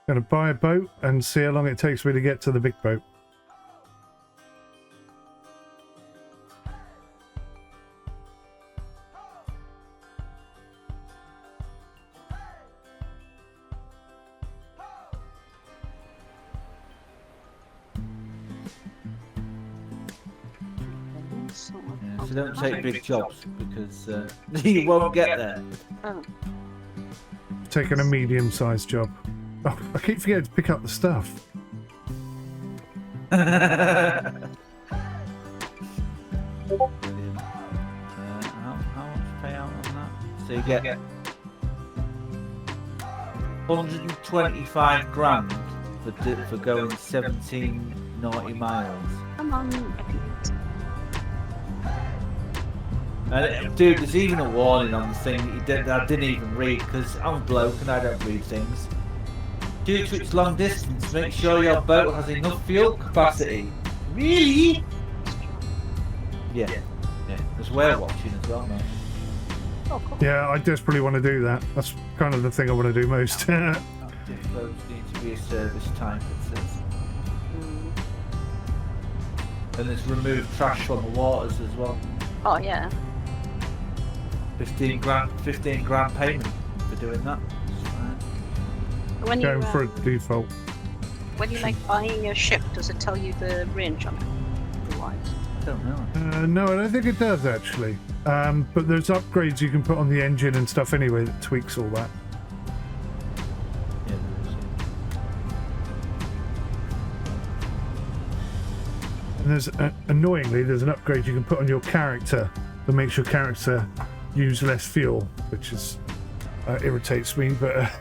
Gonna buy a boat and see how long it takes me to get to the big boat. Yeah, so don't take big jobs because you won't get there. Oh. Taking a medium-sized job. Oh, I keep forgetting to pick up the stuff. How much payout on that? So you get 125 grand for going 17 naughty miles. Come on. Dude, there's even a warning on the thing that I didn't even read because I'm a bloke and I don't read things. Due to its long distance, make sure your boat has enough fuel capacity. Really? Yeah. There's whale watching as well, man. Oh, cool. Yeah, I desperately want to do that. That's kind of the thing I want to do most. Active boats need to be a service type, it says. And it's remove trash from the waters as well. Oh, yeah. 15 grand payment for doing that. When you, Going for a default. when you like buying a ship, does it tell you the range on it? Otherwise. I don't know. No, I don't think it does actually. But there's upgrades you can put on the engine and stuff anyway that tweaks all that. Yeah, there is. And there's annoyingly there's an upgrade you can put on your character that makes your character use less fuel, which is irritates me, but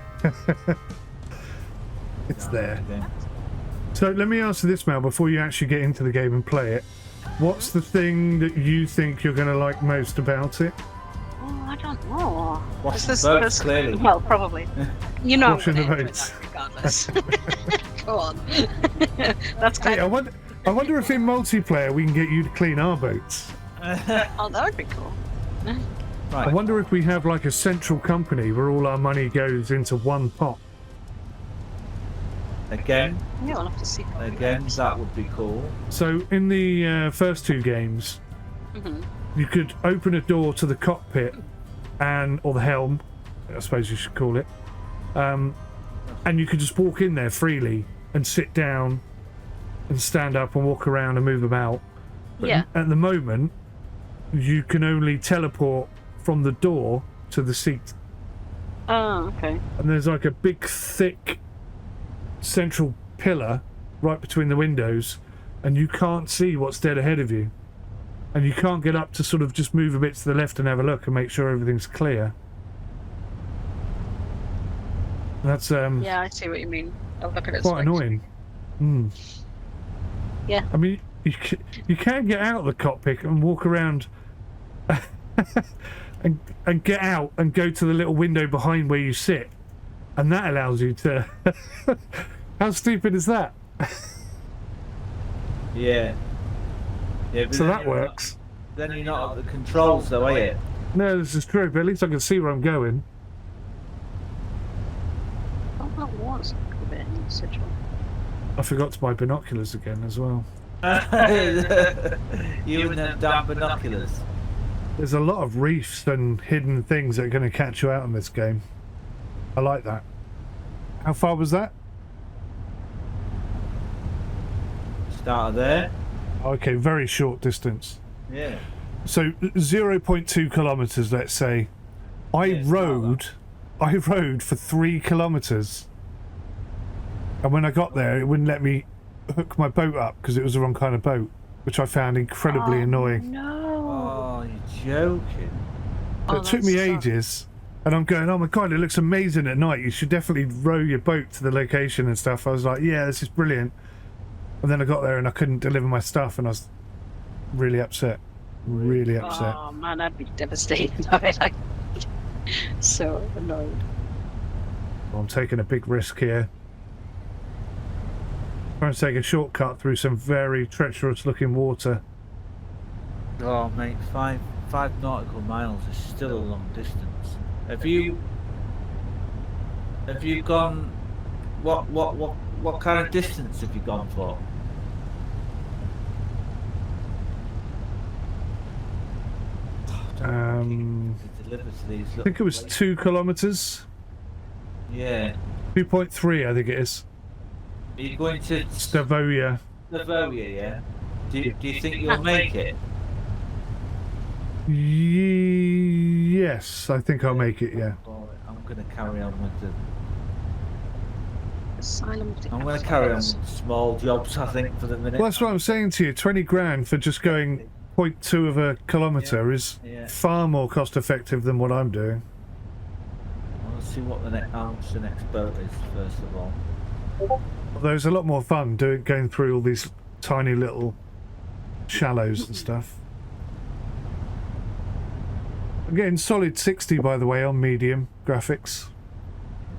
it's there. Okay. So let me ask you this, Mel, before you actually get into the game and play it. What's the thing that you think you're going to like most about it? Oh, I don't know. Washing This- boats, this- clearly. Well, probably. You know, Washing I'm the gonna boats. enjoy that regardless. Go on. That's Hey, kind I of. wonder if in multiplayer we can get you to clean our boats. Oh, that would be cool. I Right. wonder if we have like a central company where all our money goes into one pot. Again, Yeah, we'll have to see. that would be cool. So in the first two games, Mhm. you could open a door to the cockpit or the helm, I suppose you should call it, and you could just walk in there freely and sit down and stand up and walk around and move about. But Yeah. at the moment, you can only teleport from the door to the seat, Oh, okay. and there's like a big thick central pillar right between the windows, and you can't see what's dead ahead of you, and you can't get up to sort of just move a bit to the left and have a look and make sure everything's clear. That's Yeah, I see what you mean. I'll look at it. quite annoying. Yeah. I mean, you can get out of the cockpit and walk around and get out and go to the little window behind where you sit, and that allows you to how stupid is that? Yeah. But So then that you're not- works. Then you're not at the controls, though, are you? No, this is true, but at least I can see where I'm going. Oh, that was a bit individual. I forgot to buy binoculars again as well. You and them damn binoculars. There's a lot of reefs and hidden things that are going to catch you out in this game. I like that. How far was that? Start there. Okay, very short distance. Yeah. So 0.2 kilometers, let's say. I rode for 3 kilometers, and when I got there, it wouldn't let me hook my boat up because it was the wrong kind of boat, which I found incredibly annoying. No. Oh, you're joking. So it took me ages, and I'm going, oh my god, it looks amazing at night. You should definitely row your boat to the location and stuff. I was like, yeah, this is brilliant. And then I got there and I couldn't deliver my stuff, and I was really upset. Really upset. Oh man, I'd be devastated. I'd be like so annoyed. Well, I'm taking a big risk here. Trying to take a shortcut through some very treacherous looking water. Oh, mate, five nautical miles is still a long distance. Have you gone what kind of distance have you gone for? I think it was 2 kilometers. Yeah. 2.3, I think it is. Are you going to 𝙒𝙚𝙚𝙚𝙚, yeah? Do you think you'll make it? Yes, I think I'll make it, yeah. I'm going to carry on with the... Asylum. I'm going to carry on with small jobs, I think, for the minute. Well, that's what I'm saying to you. 20 grand for just going 0.2 of a kilometre is far more cost effective than what I'm doing. Well, let's see what how much the next boat is, first of all. Although it's a lot more fun going through all these tiny little shallows and stuff. I'm getting solid 60, by the way, on medium graphics.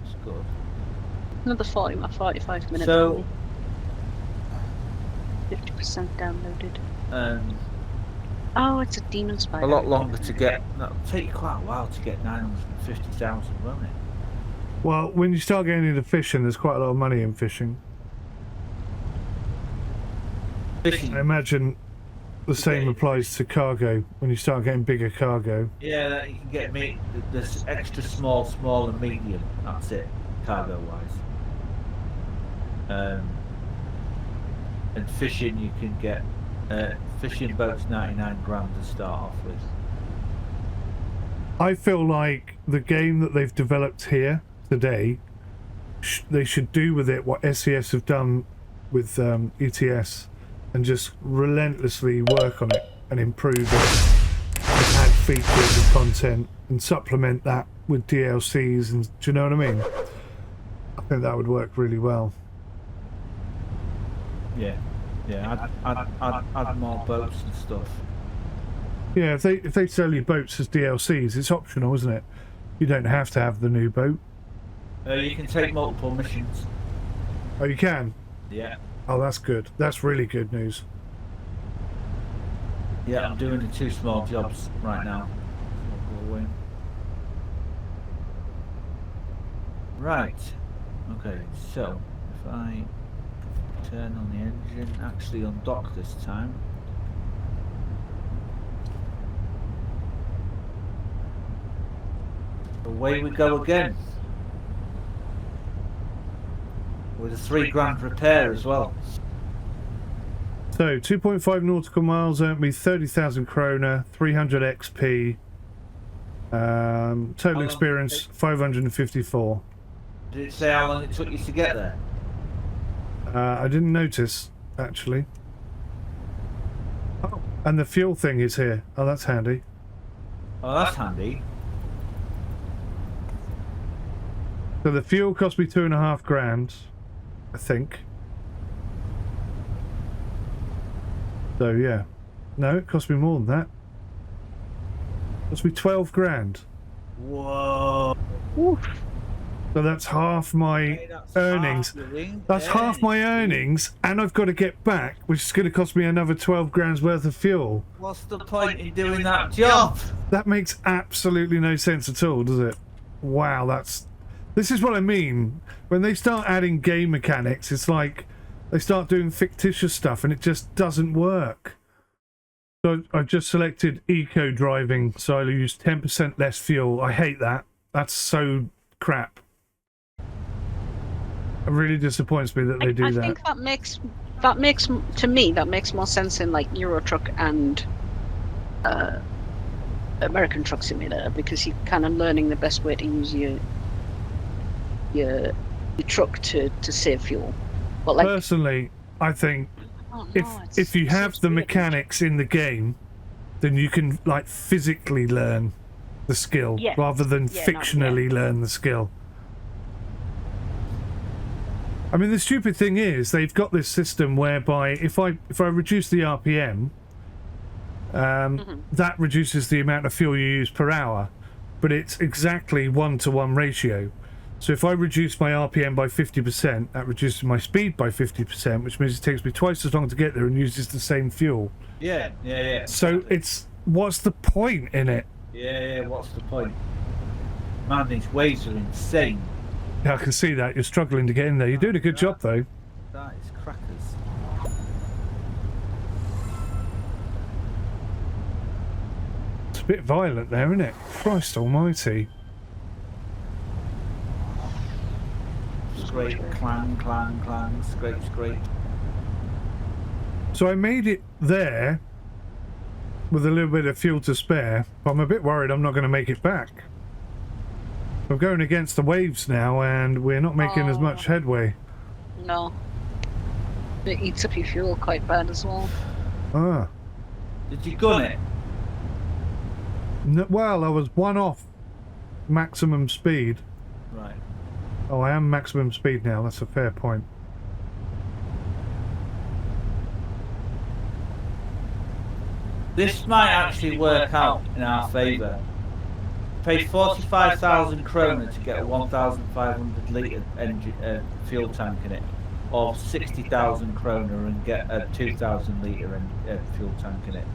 That's good. Another 45 minutes. So, 50% downloaded. Oh, it's a demon spider. A lot longer to get. That'll take you quite a while to get 950,000, won't it? Well, when you start getting into fishing, there's quite a lot of money in fishing. Fishing. I imagine the same applies to cargo. When you start getting bigger cargo. Yeah, that you can get this extra small, and medium. That's it, cargo-wise. And fishing, you can get fishing boats 99 grand to start off with. I feel like the game that they've developed here today, they should do with it what SES have done with ETS, and just relentlessly work on it and improve it, and add features and content and supplement that with DLCs. And do you know what I mean? I think that would work really well. Yeah, add more boats and stuff. Yeah, if they sell you boats as DLCs, it's optional, isn't it? You don't have to have the new boat. You can take multiple missions. Oh, you can? Yeah. Oh, that's good. That's really good news. Yeah, I'm doing the 2 small jobs right now. Right. Okay, so if I turn on the engine, actually undock this time. Away we go again. With a 3 grand repair as well. So 2.5 nautical miles earned me 30,000 kroner, 300 XP, total experience 554. Did it say how long it took you to get there? I didn't notice, actually. Oh, and the fuel thing is here. Oh, that's handy. Oh, that's handy. So the fuel cost me 2.5 grand, I think. So yeah, no, it cost me more than that. It cost me 12 grand. Whoa! Oof. So that's half my earnings. That's half my earnings, and I've got to get back, which is going to cost me another 12 grand's worth of fuel. What's the point in doing that job? That makes absolutely no sense at all, does it? Wow, this is what I mean. When they start adding game mechanics, it's like they start doing fictitious stuff and it just doesn't work. So I've just selected eco driving, so I'll use 10% less fuel. I hate that. That's so crap. It really disappoints me that they do that. I think to me that makes more sense in like Euro Truck and American Truck Simulator, because you're kind of learning the best way to use your truck to save fuel. But like, personally, I think if you have the mechanics in the game, then you can like physically learn the skill rather than fictionally learn the skill. I mean, the stupid thing is they've got this system whereby if I reduce the RPM, that reduces the amount of fuel you use per hour, but it's exactly 1-to-1 ratio. So if I reduce my RPM by 50%, that reduces my speed by 50%, which means it takes me twice as long to get there and uses the same fuel. Yeah. So what's the point in it? Yeah, what's the point? Man, these waves are insane. Yeah, I can see that. You're struggling to get in there. You're doing a good job, though. That is crackers. It's a bit violent there, isn't it? Christ almighty. Scrape, clang, clang, clang, scrape, scrape. So I made it there with a little bit of fuel to spare, but I'm a bit worried I'm not going to make it back. We're going against the waves now, and we're not making as much headway. No. It eats up your fuel quite bad as well. Ah. Did you gun it? No, well, I was one off maximum speed. Right. Oh, I am maximum speed now. That's a fair point. This might actually work out in our favour. Pay 45,000 kroner to get a 1,500 litre engine fuel tank in it, or 60,000 kroner and get a 2,000 litre fuel tank in it.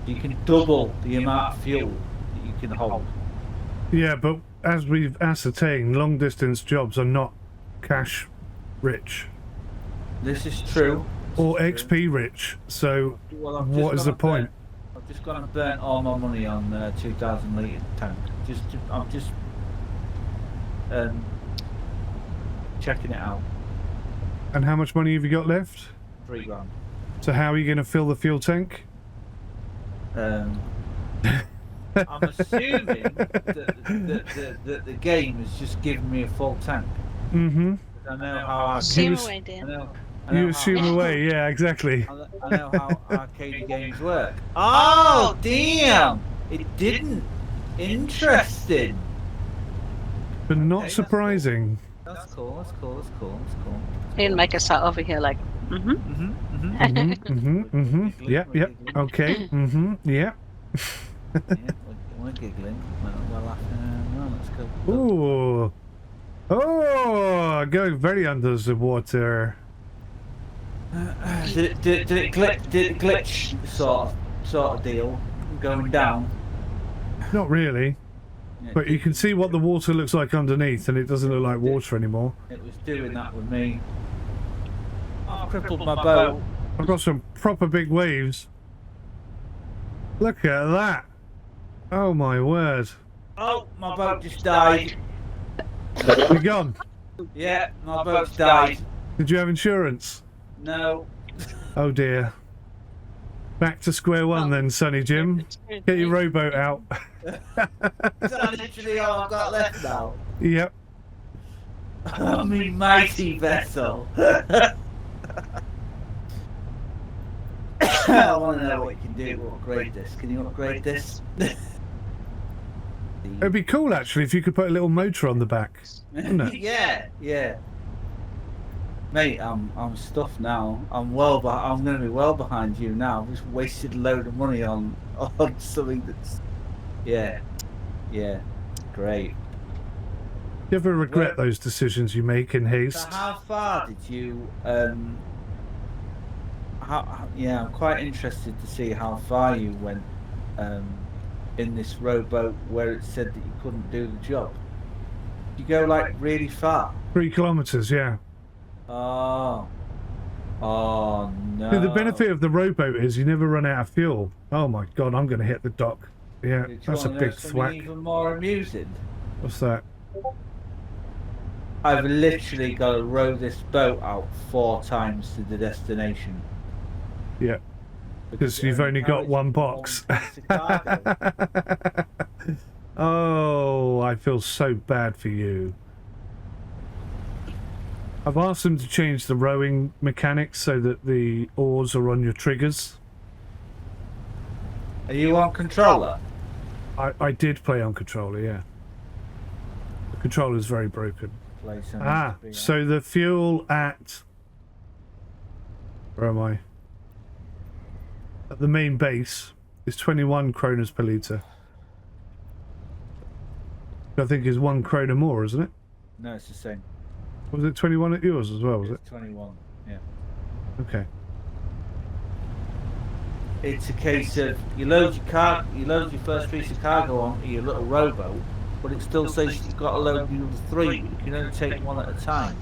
You can double the amount of fuel that you can hold. Yeah, but as we've ascertained, long distance jobs are not cash rich This is true. or XP rich. So Well, what is the point? I've just gone and burnt all my money on 2,000 litre tank. I'm just checking it out. And how much money have you got left? 3 grand. So how are you going to fill the fuel tank? I'm assuming that the game has just given me a full tank. Mm-hmm. I know how Assume was- away, dear. You assume away, yeah, exactly. I know how arcade games work. Oh, damn! It didn't. Interesting. But not Okay, that's surprising. That's cool. That's cool. That's cool. That's cool. He'll make us sat over here like, Mm-hmm. Yep, yep. Okay. Yep. Yeah, we're giggling. We're laughing. Well, let's go. Ooh. Oh, going very under the water. Did it glitch sort of deal going down? Not really. Yeah, But you can see what the water looks like underneath, and it doesn't look like water anymore. It was doing that with me. I crippled my boat. I've got some proper big waves. Look at that. Oh my word. Oh, my boat just died. You're gone. Yeah, my boat's died. Did you have insurance? No. Oh dear. Back to square one then, Sonny Jim. Get your rowboat out. Is that literally all I've got left now? Yep. I mean, mighty vessel. I want to know what you can do to upgrade this. Can you upgrade this? It'd be cool actually if you could put a little motor on the back. Wouldn't it? Yeah, yeah. Mate, I'm stuffed now. I'm going to be well behind you now. I've just wasted a load of money on something that's. Yeah, great. You ever regret those decisions you make in So haste? how far did you? Yeah, I'm quite interested to see how far you went in this rowboat where it said that you couldn't do the job. You go like really far. 3 kilometres, yeah. Oh no. Yeah, the benefit of the rowboat is you never run out of fuel. Oh my god, I'm going to hit the dock. Yeah, Do you that's a wanna know big something thwack. even more amusing? What's that? I've literally got to row this boat out 4 times to the destination. Yeah, because it you've only got carries one box. piece of cargo. Oh, I feel so bad for you. I've asked them to change the rowing mechanics so that the oars are on your triggers. Are you on controller? I did play on controller, yeah. The controller's very broken. Play some Ah, to be so the fuel at... Where am I? At the main base is 21 kronas per litre. I think is 1 krona more, isn't it? No, it's the same. Was it 21 at yours as well, was it? It's 21. Yeah. Okay. It's a case of you load your first piece of cargo onto your little rowboat, but it still says you've got to load the other 3, but you can only take 1 at a time.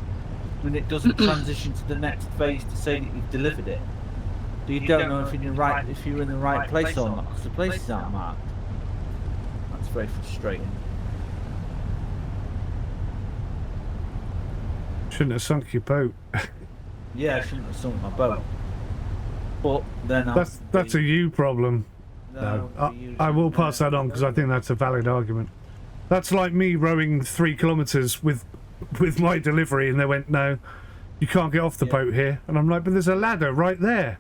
When it doesn't transition to the next phase to say that you've delivered it. So you don't know if you're in the right place or not, because the places aren't marked. That's very frustrating. Shouldn't have sunk your boat. Yeah, I shouldn't have sunk my boat. But then that's a you problem. No, I will pass that on because I think that's a valid argument. That's like me rowing 3 kilometers with my delivery, and they went, no, you can't get off the boat here. And I'm like, but there's a ladder right there.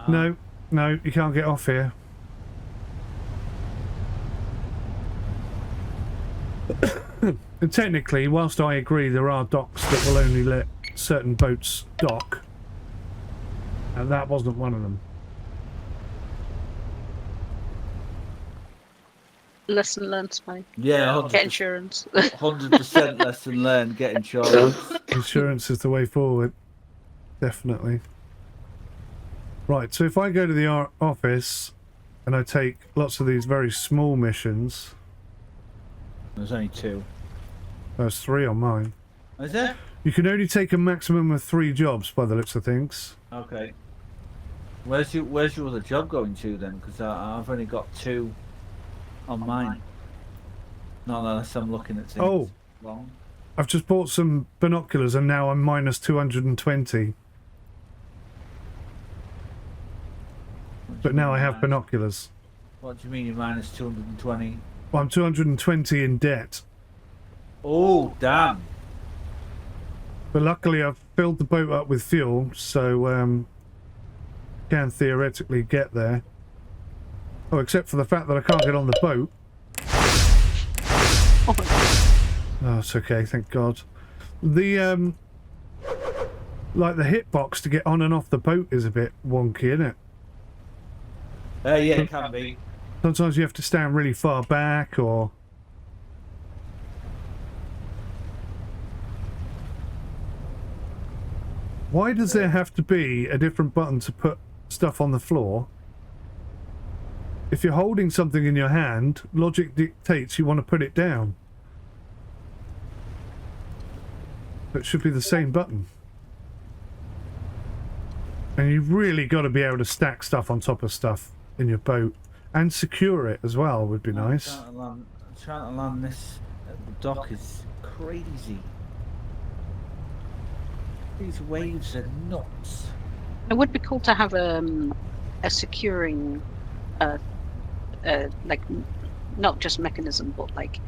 No, you can't get off here. And technically, whilst I agree there are docks that will only let certain boats dock, and that wasn't one of them. Lesson learned, Spike. Yeah, Get insurance. 100% lesson learned, get insurance. Insurance is the way forward. Definitely. Right, so if I go to the office and I take lots of these very small missions... There's only 2. There's 3 on mine. Is there? You can only take a maximum of 3 jobs by the looks of things. Okay. Where's your other job going to then? Because I've only got 2 on mine. Not unless I'm looking at things wrong. I've just bought some binoculars and now I'm minus 220. But now I have binoculars. What do you mean you're minus 220? Well, I'm 220 in debt. Oh, damn. But luckily I've filled the boat up with fuel, so can theoretically get there. Oh, except for the fact that I can't get on the boat. Oh, it's okay, thank God. The like the hitbox to get on and off the boat is a bit wonky, isn't it? Yeah, it can be. Sometimes you have to stand really far back, or... Why does there have to be a different button to put stuff on the floor? If you're holding something in your hand, logic dictates you want to put it down. It should be the same button. And you've really got to be able to stack stuff on top of stuff in your boat. And secure it as well would be nice. Trying to land this at the dock is crazy. These waves are nuts. It would be cool to have a securing, like, not just mechanism, but like,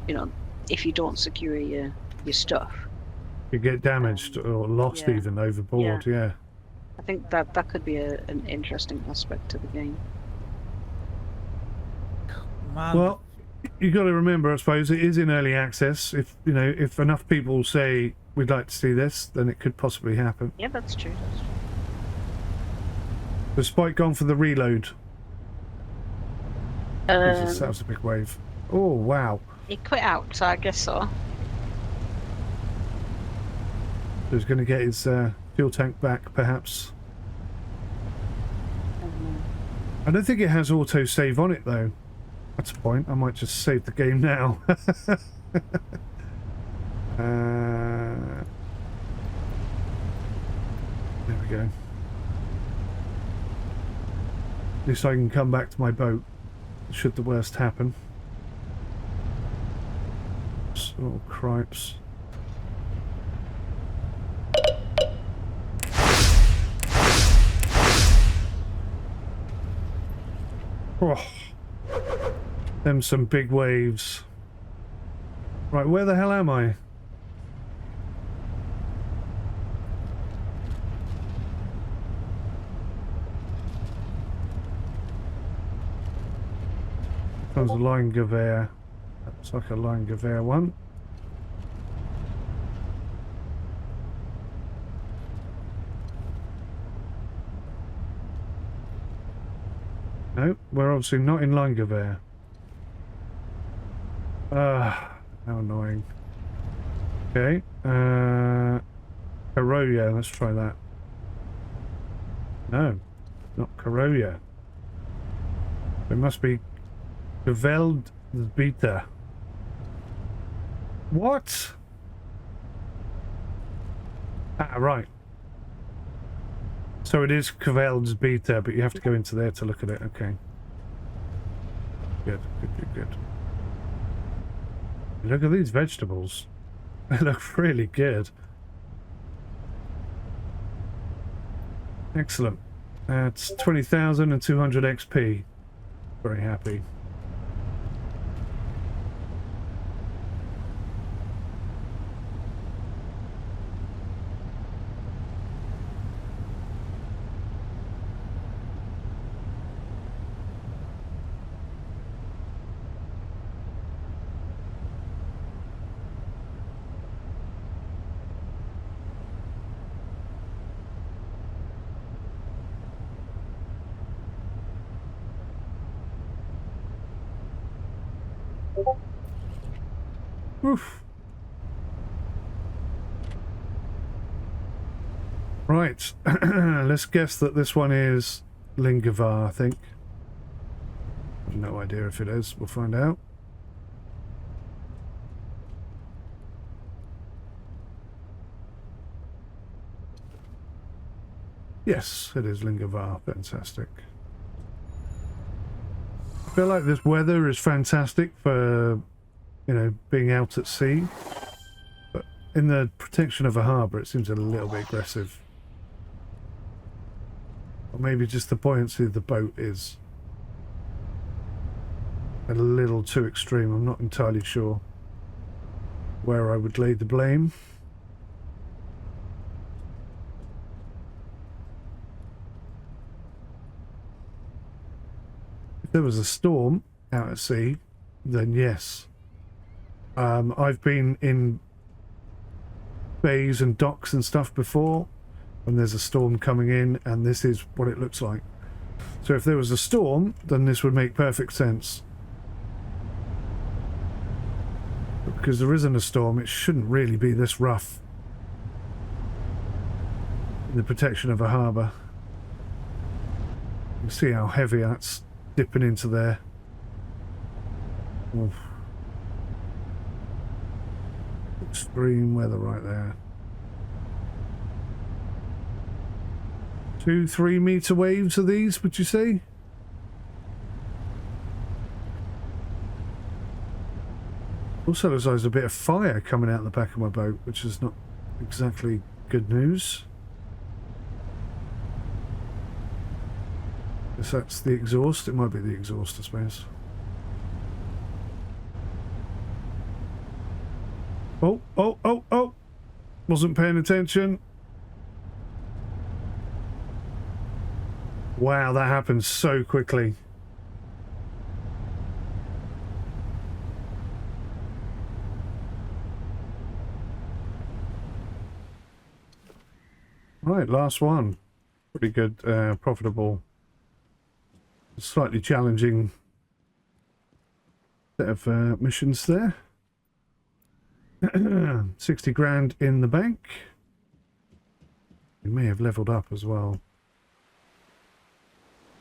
you know, if you don't secure your stuff, You get damaged or lost even overboard, yeah. I think that could be an interesting aspect to the game. Man. Well, you got to remember, I suppose, it is in early access. If you know, if enough people say we'd like to see this, then it could possibly happen. Yeah, that's true. Was Spike gone for the reload? That was a big wave. Oh wow! He quit out, so I guess so. He's going to get his fuel tank back, perhaps. I don't think it has auto save on it though. That's a point. I might just save the game now. There we go. At least I can come back to my boat should the worst happen. Oh, cripes. Oh, them some big waves. Right, where the hell am I? There's a Line-Gewehr. That's like a Line-Gewehr one. No, we're obviously not in Line-Gewehr. How annoying. Okay, Koroya, let's try that. No, not Koroya. It must be Geweldbieter. What? Ah, right. So it is Kveld's beta, but you have to go into there to look at it. Okay. Good, good, good, good. Look at these vegetables. They look really good. Excellent. That's 20,200 XP. Very happy. Oof. Right, let's guess that this one is Lingavar, I think. No idea if it is, we'll find out. Yes, it is Lingavar, fantastic. I feel like this weather is fantastic for, you know, being out at sea. But in the protection of a harbour, it seems a little bit aggressive. Or maybe just the buoyancy of the boat is a little too extreme. I'm not entirely sure where I would lay the blame. If there was a storm out at sea, then yes. I've been in bays and docks and stuff before when there's a storm coming in, and this is what it looks like. So if there was a storm, then this would make perfect sense. But because there isn't a storm, it shouldn't really be this rough in the protection of a harbour. You can see how heavy that's dipping into there. Oof. Extreme weather right there. 2-3 meter waves are these, would you say? Also looks like there's a bit of fire coming out the back of my boat, which is not exactly good news. If that's the exhaust, it might be the exhaust, I suppose. Oh, oh, oh, oh! Wasn't paying attention. Wow, that happened so quickly. Right, last one. Pretty good, profitable. Slightly challenging set of missions there. 60 grand in the bank. We may have leveled up as well.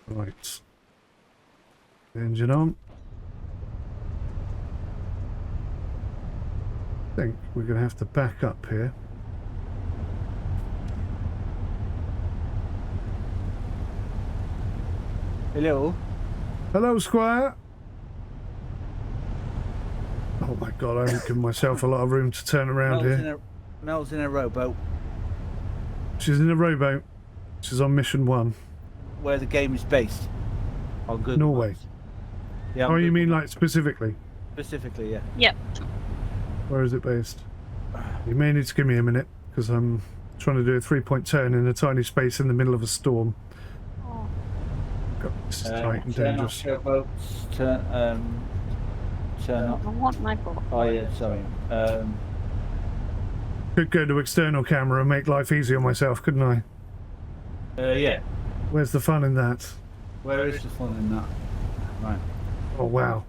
Right. Engine on. I think we're going to have to back up here. Hello. Hello, Squire. Oh my god, I haven't given myself a lot of room to turn around here. Mel's in a rowboat. She's in a rowboat. She's on mission 1. Where the game is based. On good Norway. maps. Yeah. Oh, you mean like specifically? Specifically, yeah. Yep. Where is it based? You may need to give me a minute, because I'm trying to do a 3-point turn in a tiny space in the middle of a storm. Oh. God, this is tight and Turn dangerous. off your boats. Turn off. I want my boat. Oh yeah, sorry. Could go to external camera and make life easy on myself, couldn't I? Yeah. Where's the fun in that? Where is the fun in that? Right. Oh wow.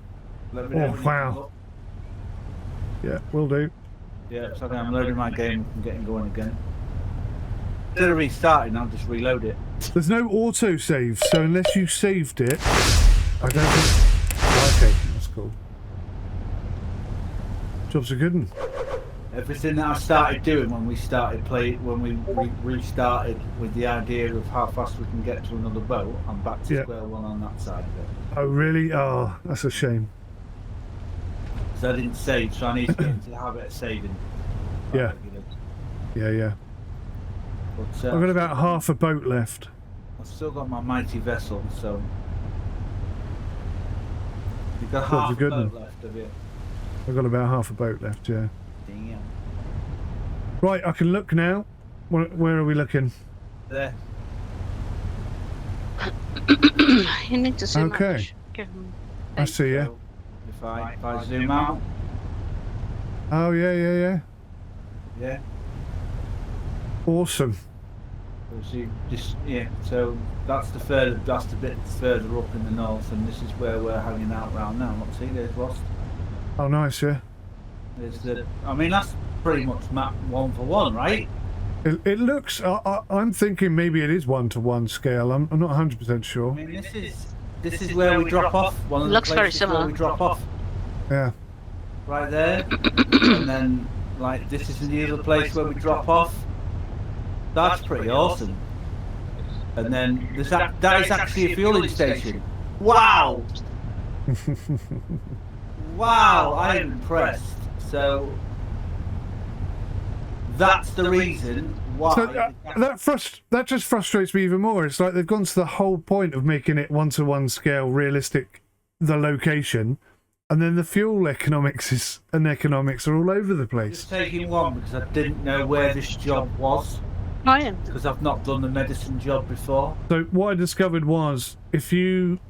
Let me know Oh when you wow. come up. Yeah, will do. Yeah, it's okay. I'm loading my game and getting going again. Instead of restarting, I'll just reload it. There's no auto save, so unless you saved it, I don't think. Oh, okay, that's cool. Job's a good one. Everything that I started doing when we started when we restarted with the idea of how fast we can get to another boat, I'm back to square one on that side of it. Oh, really? Oh, that's a shame. Because I didn't save, so I need to get into the habit of saving. Yeah. Yeah. But, I've got about half a boat left. I've still got my mighty vessel, so... You've got That's half a a good boat one. left of it. I've got about half a boat left, yeah. Damn. Right, I can look now. Where are we looking? There. You need to zoom Okay. out. Give him I see you. So, if I zoom out, Oh, yeah. yeah. Awesome. So so that's the bit further up in the north, and this is where we're hanging out round now. Look, see, there's Ross. Oh, nice, yeah. There's I mean, that's pretty much map 1 for 1, right? It looks... I'm thinking maybe it is 1-to-1 scale. I'm not 100% sure. I mean, this is where we drop off. One of the Looks very places similar. where we drop off. Yeah. Right there, and then like this is the other place where we drop off. That's pretty awesome. And then that is actually a fueling station. Wow! Wow, I am impressed. So that's the reason why. So that just frustrates me even more. It's like they've gone to the whole point of making it 1-to-1 scale realistic, the location, and then the fuel economics are all over the place. Just taking one because I didn't know where this job was. Oh, yeah. Because I've not done the medicine job before. So what I discovered was if you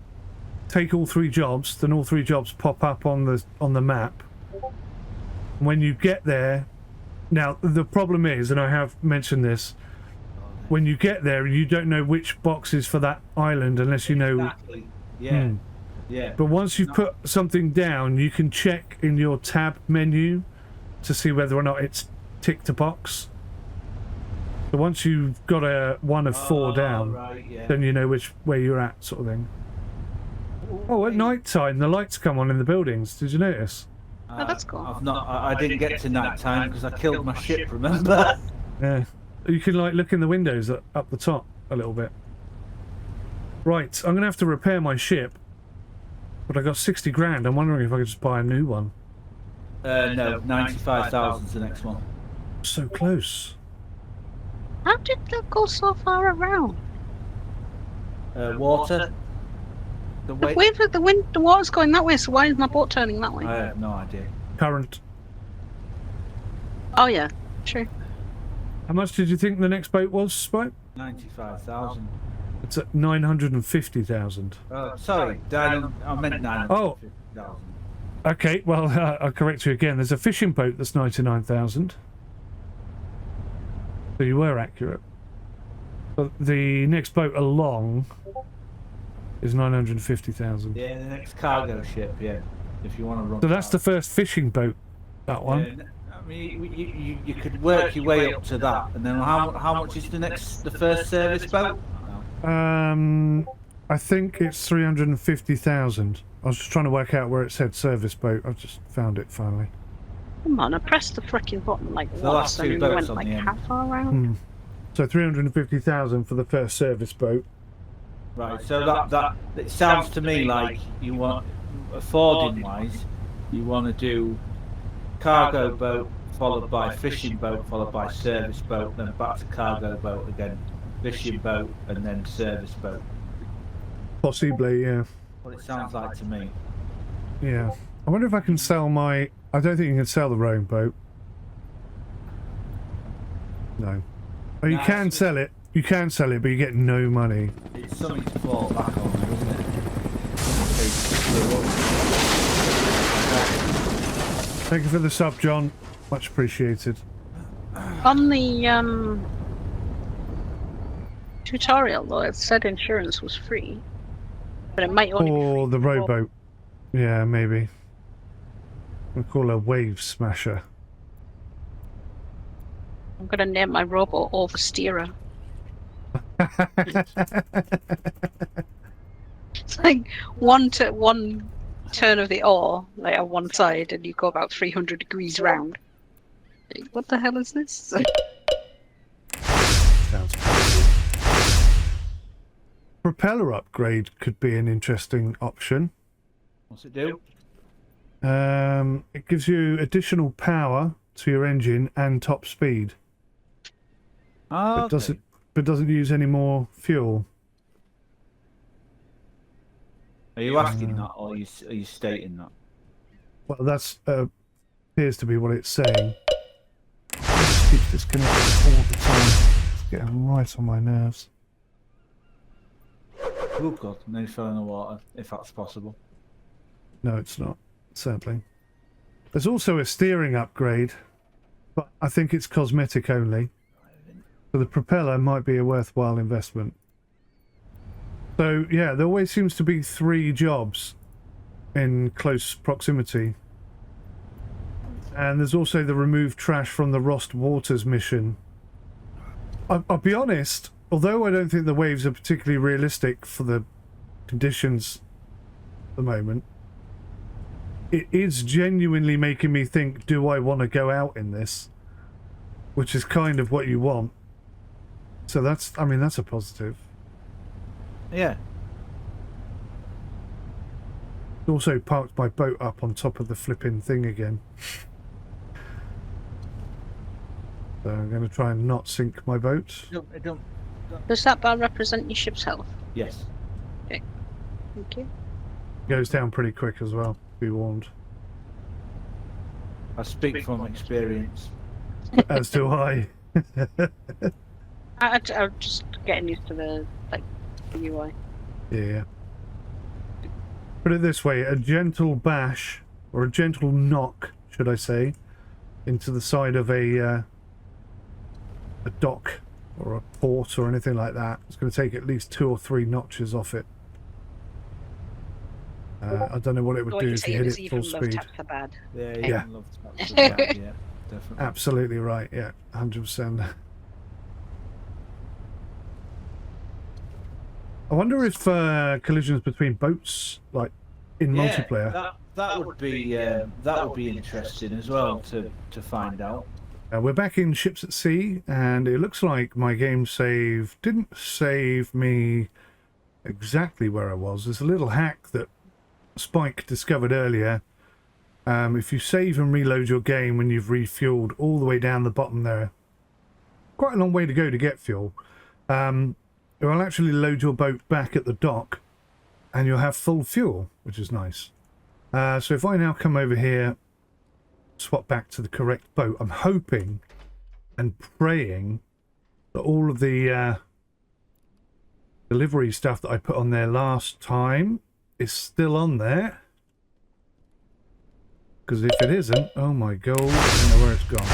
take all 3 jobs, then all 3 jobs pop up on the map. When you get there, now the problem is, and I have mentioned this, when you get there, you don't know which box is for that island unless you know. Exactly. Yeah. Yeah. But once you've put something down, you can check in your tab menu to see whether or not it's ticked a box. So once you've got a 1 of 4 down, right, yeah. then you know where you're at, sort of thing. Oh, at night time, the lights come on in the buildings. Did you notice? Oh, that's cool. I didn't get to night time because I killed my ship. Remember? Yeah. You can like look in the windows up the top a little bit. Right, I'm gonna have to repair my ship, but I got 60 grand. I'm wondering if I could just buy a new one. No, 95,000's the next one. So close. How did that go so far around? Water. The weight. Where did the water's going that way, so why is my boat turning that way? I have no idea. Current. Oh yeah, true. How much did you think the next boat was, Spike? 95,000. It's at 950,000. Sorry, I meant 950,000. Okay, well, I'll correct you again. There's a fishing boat that's 99,000. So you were accurate. But the next boat along is 950,000. Yeah, the next cargo ship, yeah. If you want to run. So that's the first fishing boat, that one. I mean, you could work your way up to that, and then how much is the first service boat? I think it's 350,000. I was just trying to work out where it said service boat. I've just found it finally. Come on, I pressed the freaking button like The last once and two it boats went on like the end. half around. So 350,000 for the first service boat. Right, so that it sounds to me like you want, affording wise, you want to do cargo boat followed by fishing boat followed by service boat, then back to cargo boat again, fishing boat and then service boat. Possibly, yeah. What it sounds like to me. Yeah. I wonder if I can sell my... I don't think you can sell the rowing boat. No. Oh, you can sell it. You can sell it, but you get no money. It's something to fall back on, isn't it? Thank you for the sub, John. Much appreciated. On the tutorial though, it said insurance was free, but it might only be free Or the for- rowboat. Yeah, maybe. We'll call her Wave Smasher. I'm gonna name my robot Oversteerer. It's like one turn of the oar, like on one side, and you go about 300 degrees round. What the hell is this? Sounds crazy. Propeller upgrade could be an interesting option. What's it do? It gives you additional power to your engine and top speed. Oh, But doesn't use any more fuel. Are you asking that, or are you stating that? Well, that's appears to be what it's saying. It just keeps disconnecting all the time. It's getting right on my nerves. Oh god, no fell in the water, if that's possible. No, it's not, sadly. There's also a steering upgrade, but I think it's cosmetic only. So the propeller might be a worthwhile investment. So yeah, there always seems to be 3 jobs in close proximity. And there's also the remove trash from the Rost Waters mission. I'll be honest, although I don't think the waves are particularly realistic for the conditions at the moment, it is genuinely making me think, do I want to go out in this? Which is kind of what you want. So that's, I mean, that's a positive. Yeah. Also parked my boat up on top of the flipping thing again. So I'm going to try and not sink my boat. Don't. Does that bar represent your ship's health? Yes. Okay. Thank you. Goes down pretty quick as well, be warned. I speak from experience. As do I. I'm just getting used to the UI. Yeah. Put it this way, a gentle bash, or a gentle knock, should I say, into the side of a dock or a port or anything like that. It's going to take at least 2 or 3 notches off it. I don't know what it would do if you hit it full speed. Bad. Yeah. Love taps are bad, yeah, definitely. Absolutely right, yeah, 100%. I wonder if collisions between boats, like in multiplayer. That would be interesting as well to find out. We're back in Ships at Sea, and it looks like my game save didn't save me exactly where I was. There's a little hack that Spike discovered earlier. If you save and reload your game when you've refueled all the way down the bottom there, quite a long way to go to get fuel, it will actually load your boat back at the dock and you'll have full fuel, which is nice. So if I now come over here, swap back to the correct boat, I'm hoping and praying that all of the delivery stuff that I put on there last time is still on there. Because if it isn't, oh my god, I don't know where it's gone.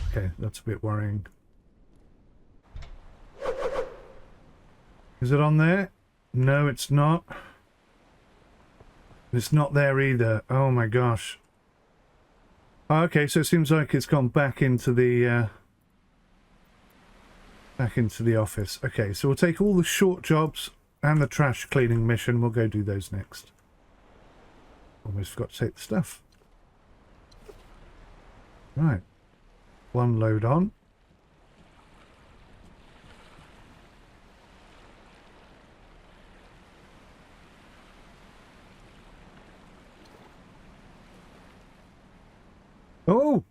Okay, that's a bit worrying. Is it on there? No, it's not. It's not there either. Oh my gosh. Okay, so it seems like it's gone back into the office. Okay, so we'll take all the short jobs and the trash cleaning mission. We'll go do those next. Almost forgot to take the stuff. Right. One load on. Oh!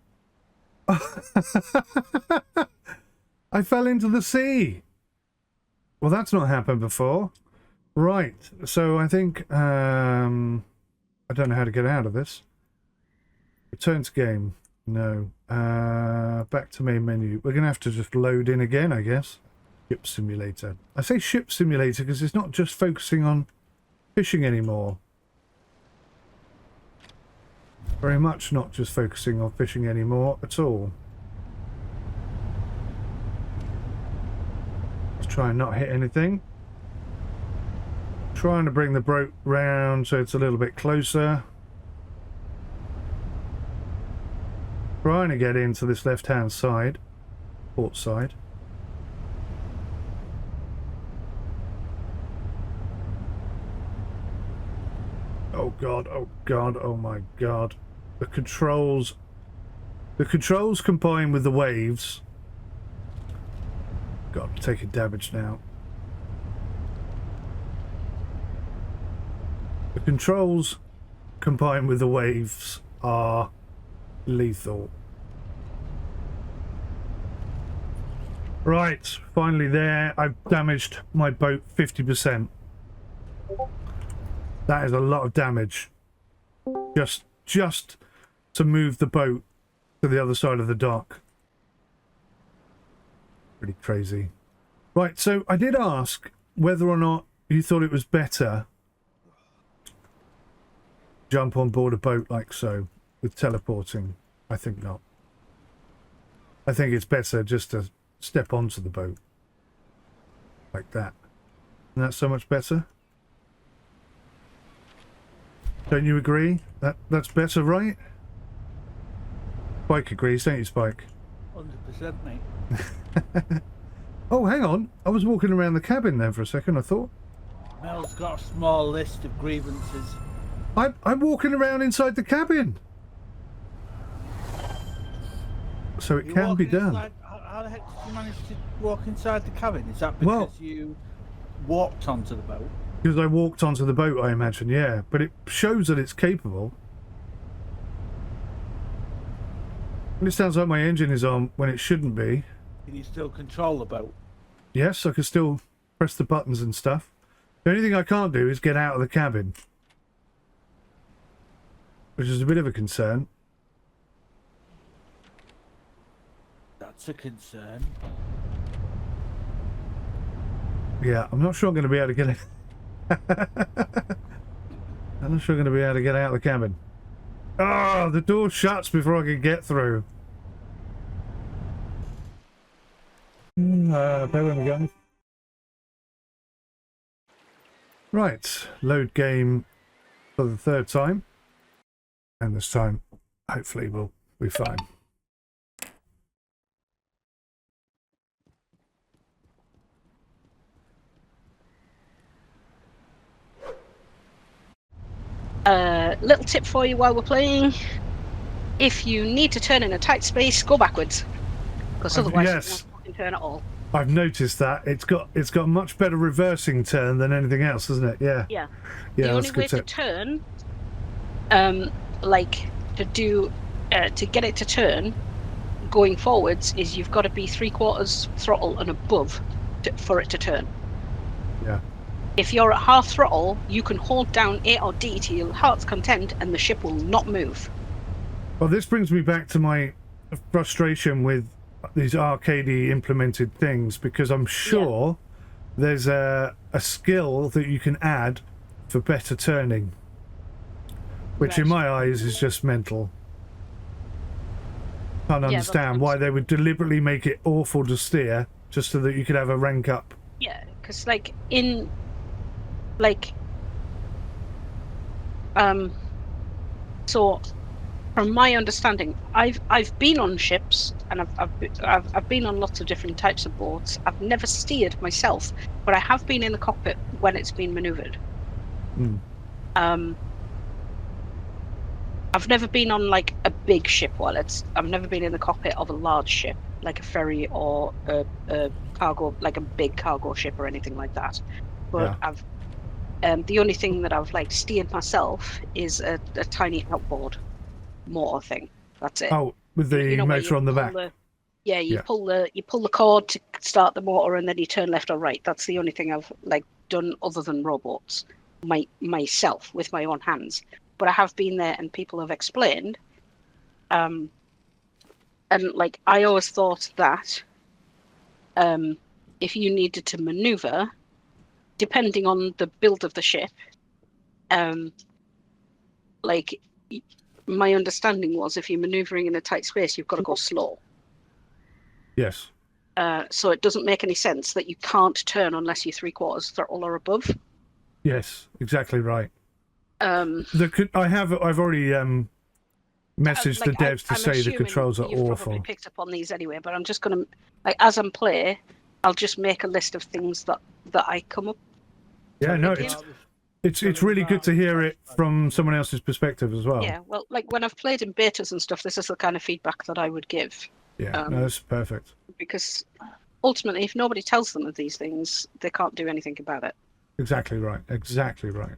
I fell into the sea! Well, that's not happened before. Right, so I think, I don't know how to get out of this. Return to game. No. Back to main menu. We're going to have to just load in again, I guess. Ship simulator. I say ship simulator because it's not just focusing on fishing anymore. Very much not just focusing on fishing anymore at all. Let's try and not hit anything. Trying to bring the boat round so it's a little bit closer. Trying to get into this left-hand side, port side. Oh god, oh god, oh my god. The controls The controls combined with the waves. God, I'm taking damage now. The controls combined with the waves are lethal. Right, finally there. I've damaged my boat 50%. That is a lot of damage. Just to move the boat to the other side of the dock. Pretty crazy. Right, so I did ask whether or not you thought it was better jump on board a boat like so with teleporting. I think not. I think it's better just to step onto the boat like that. Isn't that so much better? Don't you agree? That's better, right? Spike agrees, don't you, Spike? 100%, mate. Oh, hang on. I was walking around the cabin then for a second, I thought. Mel's got a small list of grievances. I'm walking around inside the cabin. So it can be done. How the heck did you manage to walk inside the cabin? Is that because you walked onto the boat? Because I walked onto the boat, I imagine, yeah. But it shows that it's capable. And it sounds like my engine is on when it shouldn't be. Can you still control the boat? Yes, I can still press the buttons and stuff. The only thing I can't do is get out of the cabin. Which is a bit of a concern. That's a concern. Yeah, I'm not sure I'm going to be able to get it. I'm not sure I'm going to be able to get out of the cabin. Oh, the door shuts before I can get through. Bear with me, guys. Right, load game for the third time. And this time, hopefully, we'll be fine. Little tip for you while we're playing. If you need to turn in a tight space, go backwards. Because otherwise you won't fucking turn at all. I've noticed that. It's got a much better reversing turn than anything else, isn't it? Yeah. Yeah. Yeah, The only way to turn, like to get it to turn going forwards is you've got to be 3/4 throttle and above for it to turn. Yeah. If you're at half throttle, you can hold down A or D to your heart's content and the ship will not move. Well, this brings me back to my frustration with these arcadey implemented things, because I'm sure there's a skill that you can add for better turning, which in my eyes is just mental. Can't understand why they would deliberately make it awful to steer just so that you could have a rank up. Yeah, because so from my understanding, I've been on ships and I've been on lots of different types of boats. I've never steered myself, but I have been in the cockpit when it's been maneuvered. I've never been on like a big ship I've never been in the cockpit of a large ship like a ferry or a cargo, like a big cargo ship or anything like that. But I've the only thing that I've like steered myself is a tiny outboard motor thing. That's it. Oh, with the motor on the back. Pull the cord to start the motor and then you turn left or right. That's the only thing I've like done other than rowboats myself with my own hands. But I have been there and people have explained. And like I always thought that if you needed to maneuver, depending on the build of the ship, like my understanding was if you're maneuvering in a tight space, you've got to go slow. Yes. So it doesn't make any sense that you can't turn unless you're 3/4 throttle or above. Yes, exactly right. I've already messaged the devs to say the controls are you've awful. Probably picked up on these anyway, but I'm just gonna as I'm play, I'll just make a list of things that I come up. Yeah, no, it's really good to hear it from someone else's perspective as well. Yeah, well, like when I've played in betas and stuff, this is the kind of feedback that I would give. Yeah, no, that's perfect. Because ultimately, if nobody tells them of these things, they can't do anything about it. Exactly right. Exactly right.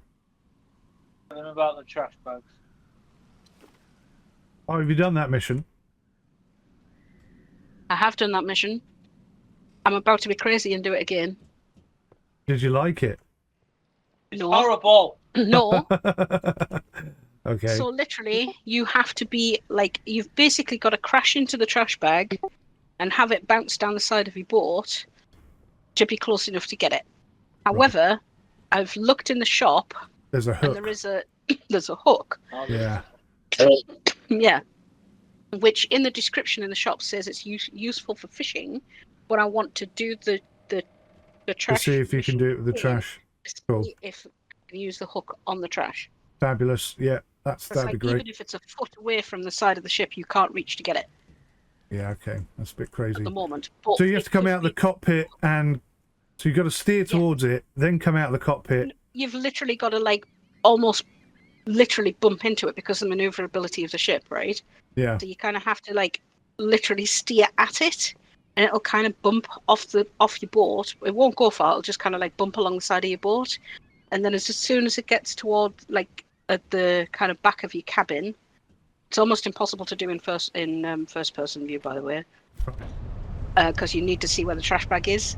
And about the trash bags. Oh, have you done that mission? I have done that mission. I'm about to be crazy and do it again. Did you like it? No. Horrible. No. Okay. So literally, you have to be like, you've basically got to crash into the trash bag and have it bounce down the side of your boat to be close enough to get it. However, I've looked in the shop. There's a hook. And there's a hook. Yeah. Yeah. Which in the description in the shop says it's useful for fishing, but I want to do the trash. To see if you can do it with the trash. Cool. If you can use the hook on the trash. Fabulous. Yeah, that'd be great. Even if it's a foot away from the side of the ship, you can't reach to get it. Yeah, okay. That's a bit crazy. At the moment. But so you have to come out of the cockpit and... So you've got to steer towards it, then come out of the cockpit. You've literally got to, like, almost literally bump into it because of the maneuverability of the ship, right? Yeah. So you kind of have to, like, literally steer at it, and it'll kind of bump off your boat. It won't go far. It'll just kind of, like, bump along the side of your boat. And then as soon as it gets toward, like, at the kind of back of your cabin, it's almost impossible to do in first person view, by the way, because you need to see where the trash bag is.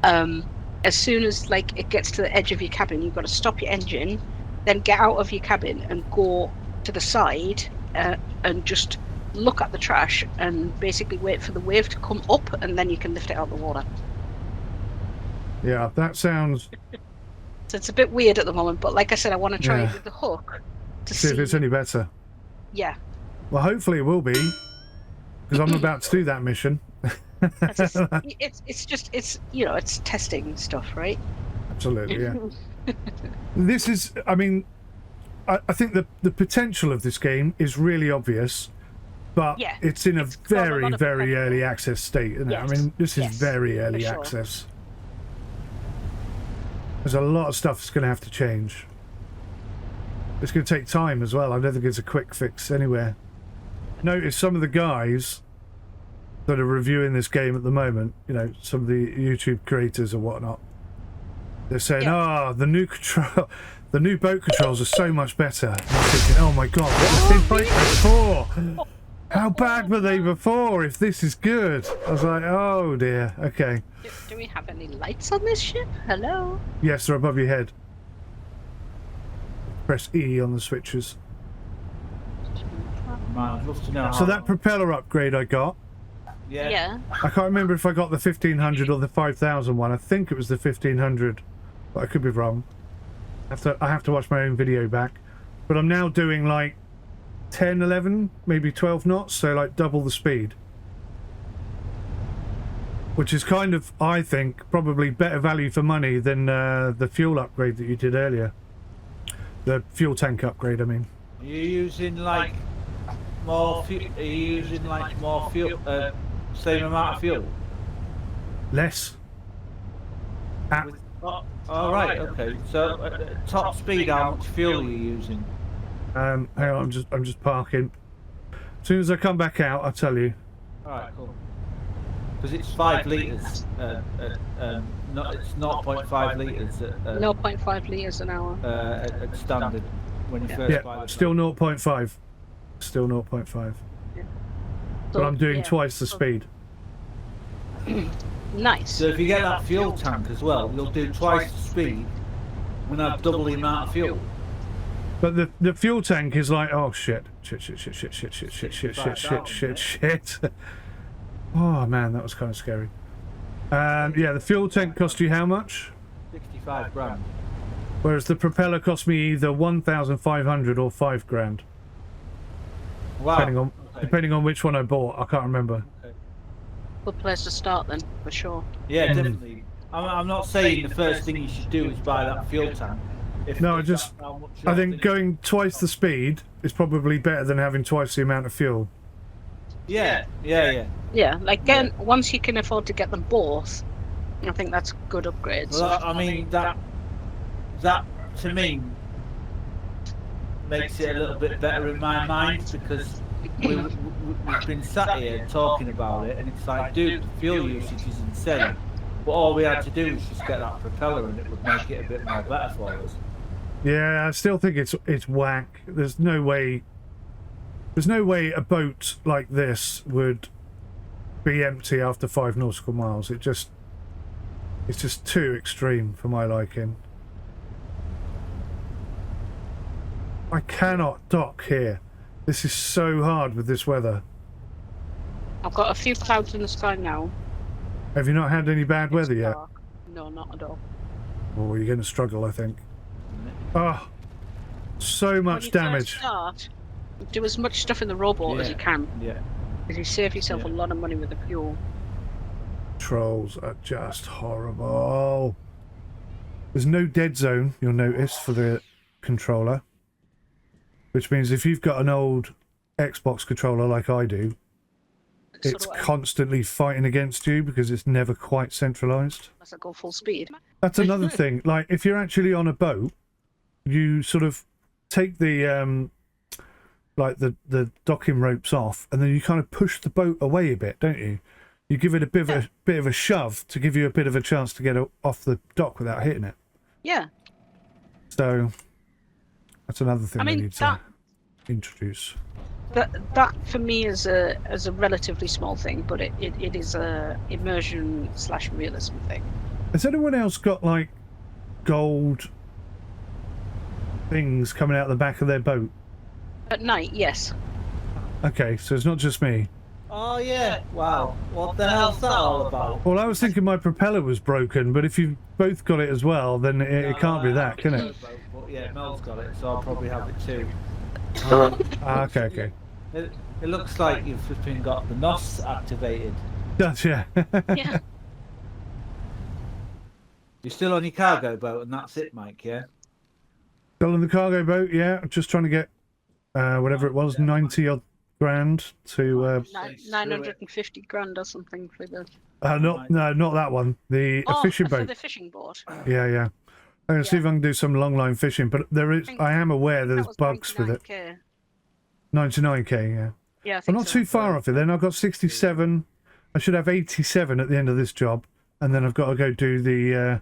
As soon as like it gets to the edge of your cabin, you've got to stop your engine, then get out of your cabin and go to the side and just look at the trash and basically wait for the wave to come up, and then you can lift it out of the water. Yeah, that sounds... So it's a bit weird at the moment, but like I said, I want to try it with the hook to see if it's any better. Yeah. Well, hopefully it will be, because I'm about to do that mission. It's you know, it's testing stuff, right? Absolutely, yeah. This is, I mean, I think the potential of this game is really obvious, but it's in a very, very early access state, isn't it? I mean, this is very early access. There's a lot of stuff that's going to have to change. It's going to take time as well. I don't think it's a quick fix anywhere. Notice some of the guys that are reviewing this game at the moment, you know, some of the YouTube creators or whatnot, they're saying, the new boat controls are so much better. And I'm thinking, oh my god, what have they played before? How bad were they before if this is good? I was like, oh dear, okay. Do we have any lights on this ship? Hello? Yes, they're above your head. Press E on the switches. So that propeller upgrade I got. Yeah. I can't remember if I got the 1500 or the 5000 one. I think it was the 1500, but I could be wrong. I have to watch my own video back. But I'm now doing like 10, 11, maybe 12 knots, so like double the speed. Which is kind of, I think, probably better value for money than the fuel upgrade that you did earlier. The fuel tank upgrade, I mean. Are you using like more fuel? Are you using like more fuel? Same amount of fuel? Less. Oh, right, okay. So top speed, how much fuel are you using? Hang on, I'm just parking. As soon as I come back out, I'll tell you. Alright, cool. Because it's 5 litres. It's 0.5 litres. 0.5 litres an hour. At standard when you first buy the still 0.5. Still 0.5. Yeah. But I'm doing twice the speed. Nice. So if you get that fuel tank as well, you'll do twice the speed and have double the amount of fuel. But the fuel tank is like, oh shit. Oh man, that was kind of scary. Yeah, the fuel tank cost you how much? 65 grand. Whereas the propeller cost me either 1,500 or 5 grand. Wow. Depending on which one I bought, I can't remember. Okay. Good place to start then, for sure. Yeah, definitely. I'm not saying the first thing you should do is buy that fuel tank. I think going twice the speed is probably better than having twice the amount of fuel. Yeah. Yeah, like once you can afford to get them both, I think that's good upgrades. Well, I mean that to me, makes it a little bit better in my mind because we've been sat here talking about it, and it's like, dude, the fuel usage is insane. But all we had to do was just get that propeller, and it would make it a bit more better for us. Yeah, I still think it's whack. There's no way a boat like this would be empty after 5 nautical miles. It's just too extreme for my liking. I cannot dock here. This is so hard with this weather. I've got a few clouds in the sky now. Have you not had any bad weather yet? No, not at all. Oh, you're going to struggle, I think. Oh, so much damage. Do as much stuff in the rowboat as you can. Yeah. Because you save yourself a lot of money with the fuel. Trolls are just horrible. There's no dead zone, you'll notice, for the controller. Which means if you've got an old Xbox controller like I do, it's constantly fighting against you because it's never quite centralized. Unless I go full speed. That's another thing. Like, if you're actually on a boat, you sort of take the like the docking ropes off, and then you kind of push the boat away a bit, don't you? You give it a bit of a shove to give you a bit of a chance to get off the dock without hitting it. Yeah. So that's another thing I mean, they need to introduce. That for me is a relatively small thing, but it is a immersion / realism thing. Has anyone else got like gold things coming out the back of their boat? At night, yes. Okay, so it's not just me. Oh yeah! Wow, what the hell's that all about? Well, I was thinking my propeller was broken, but if you've both got it as well, then it can't be that, can it? But yeah, Mel's got it, so I'll probably have it too. Okay. It looks like you've flipping got the novice activated. Does, yeah. Yeah. You're still on your cargo boat, and that's it, Mike. Yeah. Still in the cargo boat, yeah. I'm just trying to get whatever it was, 90 odd grand to 950 grand or something for the. not that one. The fishing boat. For the fishing boat. Yeah. I'm gonna see if I can do some long line fishing, but I am aware there's bugs with it. 99k, yeah. Yeah, I think I'm not too far off it then. I've got 67. I should have 87 at the end of this job, and then I've got to go do the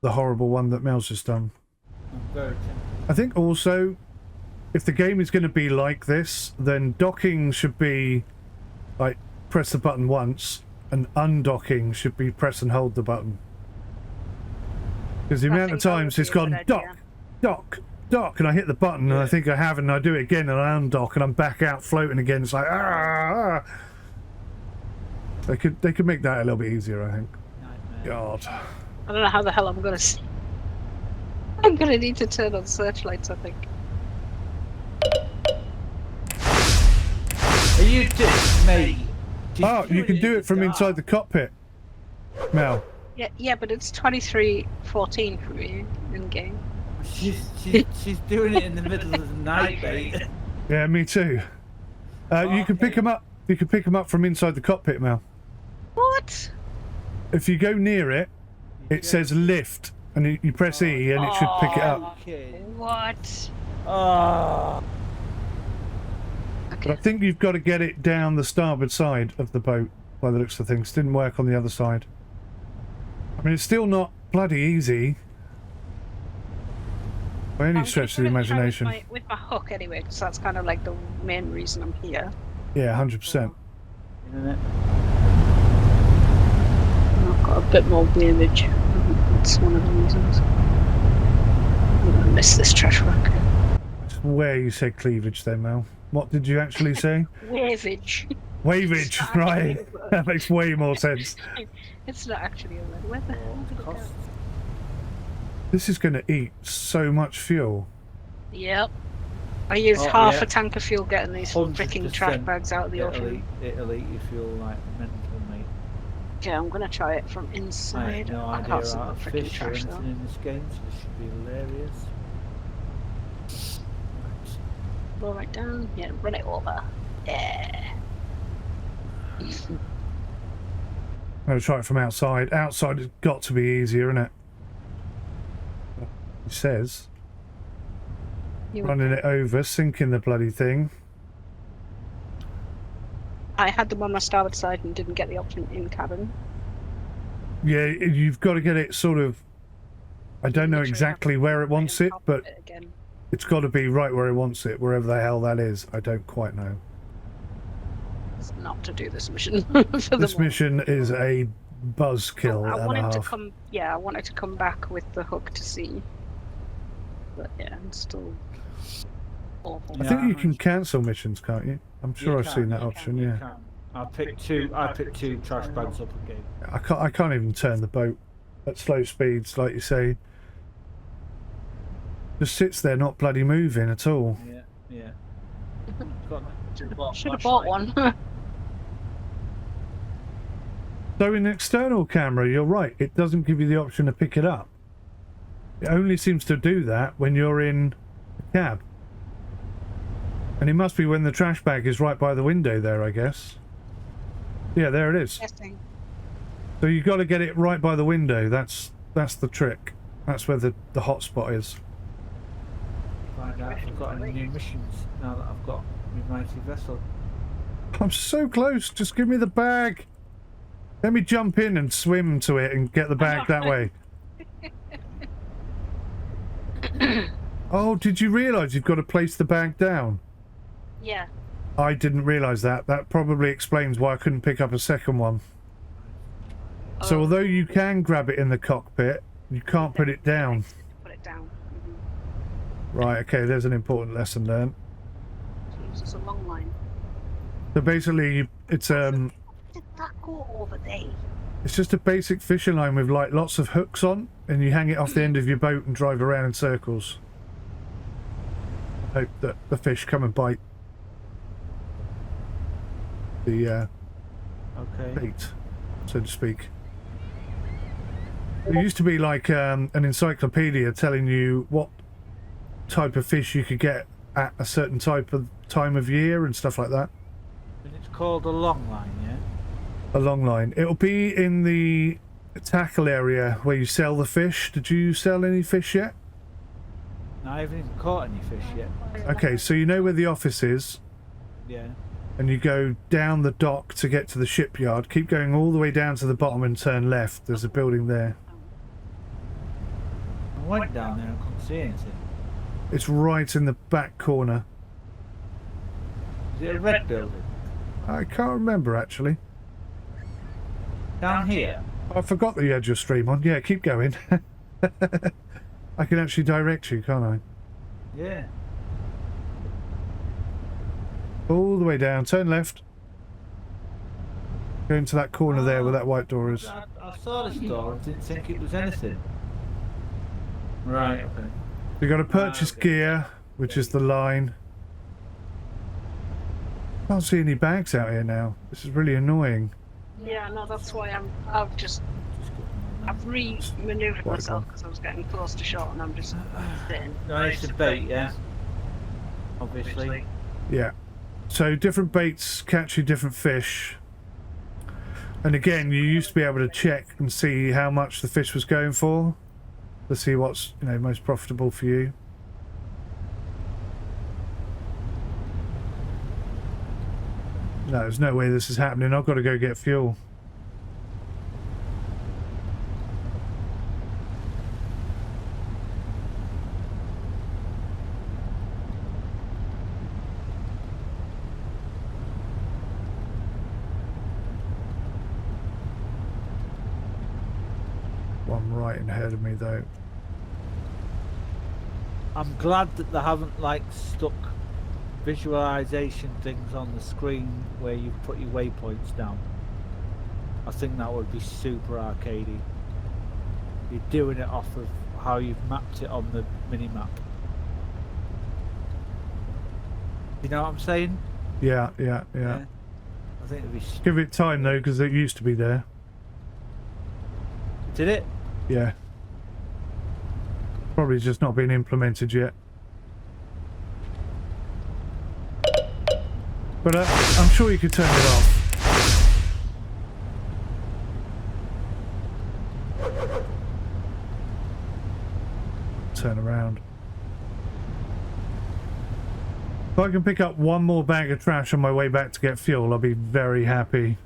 horrible one that Mel's just done. I think also, if the game is going to be like this, then docking should be like press the button once, and undocking should be press and hold the button. Because the amount of times it's gone dock, and I hit the button and I think I have, and I do it again and I undock and I'm back out floating again. It's like They could make that a little bit easier, I think. God. I don't know how the hell I'm gonna see. I'm gonna need to turn on searchlights, I think. Are you just mate? You can do it from inside the cockpit, Mel. Yeah, but it's 23:14 for me in game. She's doing it in the middle of the night, mate. Yeah, me too. You can pick them up. You can pick them up from inside the cockpit, Mel. What? If you go near it, it says lift, and you press E, and it should pick it up. What? Oh. But I think you've got to get it down the starboard side of the boat, by the looks of things. Didn't work on the other side. I mean, it's still not bloody easy. By any stretch of the imagination. With my hook anyway, because that's kind of like the main reason I'm here. Yeah, 100%. I've got a bit more wavage. That's one of the reasons. I'm gonna miss this trash rack. Where you said cleavage then, Mel. What did you actually say? Wavage. Wavage, right. That makes way more sense. It's not actually a word. Where the hell did it go? This is going to eat so much fuel. Yep. I used half a tank of fuel getting these freaking trash bags out of the ocean. It'll eat your fuel like mental, mate. Yeah, I'm gonna try it from inside. I can't can't see see the freaking fish or trash though. anything in this game, so this should be hilarious. Go right down. Yeah, run it over. Yeah. I'm going to try it from outside. Outside has got to be easier, isn't it? says. You Running it over, sinking the bloody thing. I had them on my starboard side and didn't get the option in cabin. Yeah, you've got to get it sort of... I don't know exactly where it wants it, but it's got to be right where it wants it, wherever the hell that is. I don't quite know. It's not to do this mission. This mission is a buzzkill I and a wanted to half. come. Yeah, I wanted to come back with the hook to see, but yeah, it's still awful. I think you can cancel missions, can't you? I'm sure I've seen that option. You Yeah. can. I picked two trash bags up again. I can't even turn the boat at slow speeds, like you say. Just sits there, not bloody moving at all. Yeah. Should have bought one. So in external camera, you're right. It doesn't give you the option to pick it up. It only seems to do that when you're in the cab. And it must be when the trash bag is right by the window there, I guess. Yeah, there it is. So you've got to get it right by the window. That's the trick. That's where the hotspot is. Find out if I've got any new missions now that I've got my mighty vessel. I'm so close. Just give me the bag. Let me jump in and swim to it and get the bag that way. Oh, did you realise you've got to place the bag down? Yeah. I didn't realise that. That probably explains why I couldn't pick up a second one. So although you can grab it in the cockpit, you can't put it down. Put it down. Right, okay, there's an important lesson learned. So it's a long line. So basically, it's Did that go over there? it's just a basic fishing line with like lots of hooks on, and you hang it off the end of your boat and drive around in circles. Hope that the fish come and bite the bait, so to speak. There used to be like an encyclopedia telling you what type of fish you could get at a certain time of year and stuff like that. And it's called a long line, yeah? A long line. It'll be in the tackle area where you sell the fish. Did you sell any fish yet? No, I haven't even caught any fish yet. Okay, so you know where the office is, Yeah. and you go down the dock to get to the shipyard. Keep going all the way down to the bottom and turn left. There's a building there. I went down there and couldn't see anything. It's right in the back corner. Is it a red building? I can't remember actually. Down here? I forgot that you had your stream on. Yeah, keep going. I can actually direct you, can't I? Yeah. All the way down, turn left. Go into that corner there where that white door is. I saw this door and didn't think it was anything. Right, okay. You've got to purchase gear, which is the line. Can't see any bags out here now. This is really annoying. Yeah, no, that's why I've re-manoeuvred myself because I was getting close to shore and I'm just sitting. No, it's a bait, yeah? Obviously. Yeah. So different baits catch you different fish. And again, you used to be able to check and see how much the fish was going for, to see what's, you know, most profitable for you. No, there's no way this is happening. I've got to go get fuel. One right ahead of me though. I'm glad that they haven't like stuck visualization things on the screen where you put your waypoints down. I think that would be super arcadey. You're doing it off of how you've mapped it on the mini map. You know what I'm saying? Yeah. I think it'd be. Give it time though, because it used to be there. Did it? Yeah. Probably just not been implemented yet. But I'm sure you could turn it off. turn around. If I can pick up one more bag of trash on my way back to get fuel, I'll be very happy.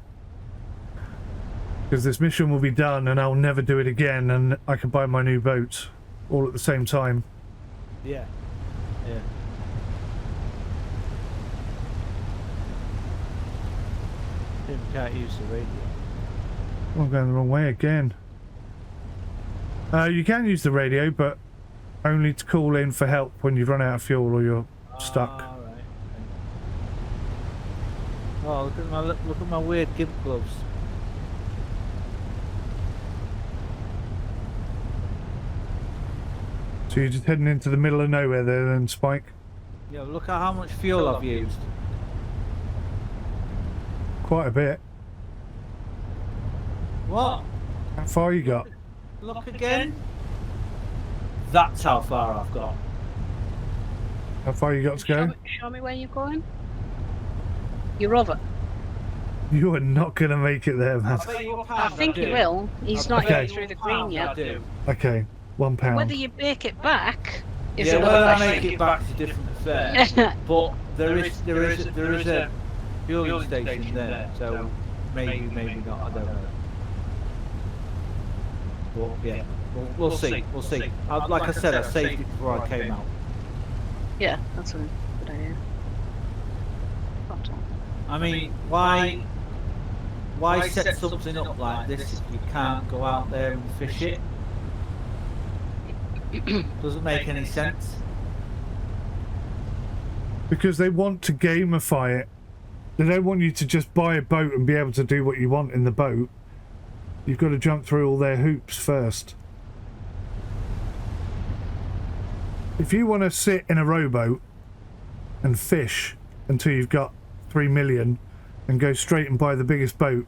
Because this mission will be done and I'll never do it again, and I can buy my new boat all at the same time. Yeah. Yeah. You can't use the radio. Oh, I'm going the wrong way again. You can use the radio, but only to call in for help when you've run out of fuel or you're stuck. All right. Oh, look at my weird gimp gloves. So you're just heading into the middle of nowhere there then, Spike? Yeah, look at how much fuel I've used. Quite a bit. What? How far you got? Look again. That's how far I've got. How far you got to go? Show me where you're going. You're over. You are not going to make it there, man. I think you will. He's not Okay. even through the green yet. Okay, £1. Whether you make it back is Yeah, another whether I question. make it back is a different affair. But there is a fueling station there, so maybe not. I don't know. But yeah, we'll see. We'll see. Like I said, I saved it before I came out. Yeah, that's a good idea. I mean, why set something up like this if you can't go out there and fish it? Doesn't make any sense. Because they want to gamify it. They don't want you to just buy a boat and be able to do what you want in the boat. You've got to jump through all their hoops first. If you want to sit in a rowboat and fish until you've got 3 million and go straight and buy the biggest boat,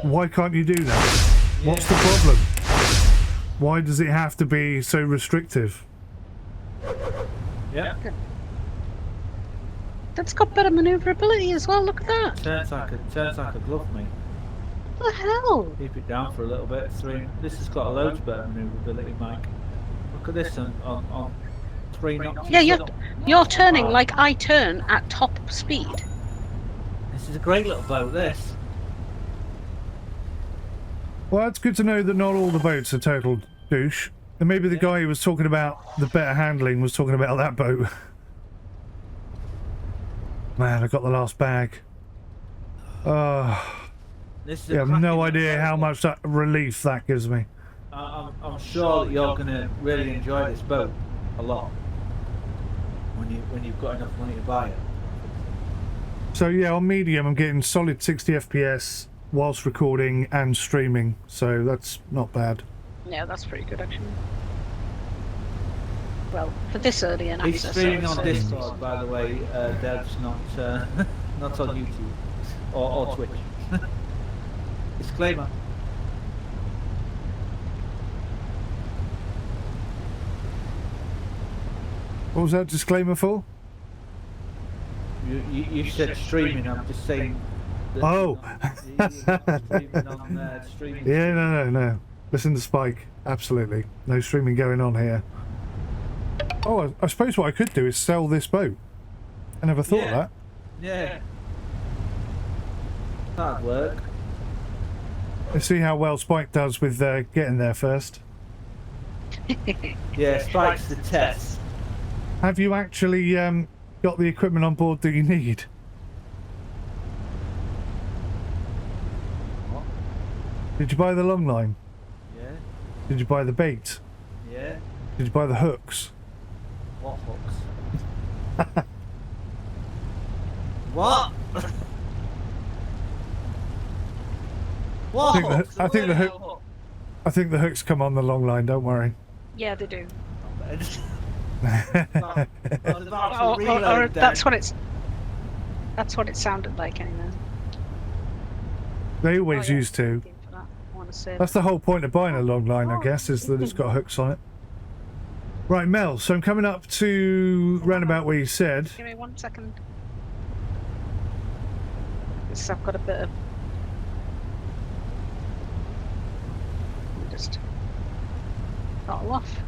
why can't you do that? Yeah. What's the problem? Why does it have to be so restrictive? Yeah. That's got better maneuverability as well. Look at that. Turns like a glove, mate. What the hell? Keep it down for a little bit. This has got a loads better maneuverability, Mike. Look at this on 3 knots. Yeah, you're turning like I turn at top speed. This is a great little boat, this. Well, it's good to know that not all the boats are total douche. And maybe the guy who was talking about the better handling was talking about that boat. Man, I got the last bag. This is You have no idea how much that relief that gives me. I'm sure that you're going to really enjoy this boat a lot when you've got enough money to buy it. So yeah, on medium I'm getting solid 60 FPS whilst recording and streaming, so that's not bad. Yeah, that's pretty good actually. Well, for this early and He's access. streaming on so- Discord, by the way. Dad's not on YouTube or Twitch. Disclaimer. What was that disclaimer for? You said streaming. I'm just saying. That Oh. you're not streaming on streaming. Yeah, no. Listen to Spike. Absolutely. No streaming going on here. Oh, I suppose what I could do is sell this boat. I never thought of that. Yeah. That'd work. Let's see how well Spike does with getting there first. Yeah, Spike's the test. Have you actually got the equipment on board that you need? What? Did you buy the long line? Yeah. Did you buy the bait? Yeah. Did you buy the hooks? What hooks? What? What? I think the hook. I think the hooks come on the long line. Don't worry. Yeah, they do. Or That's what it's. That's what it sounded like anyway. They always Oh, yeah. used to. Looking for that. I want to say That's the whole point of buying a long line, I guess, is that it's got hooks on it. Right, Mel, so I'm coming up to roundabout where you said. Give me 1 second. Because I've got a bit of. Let me just throttle off.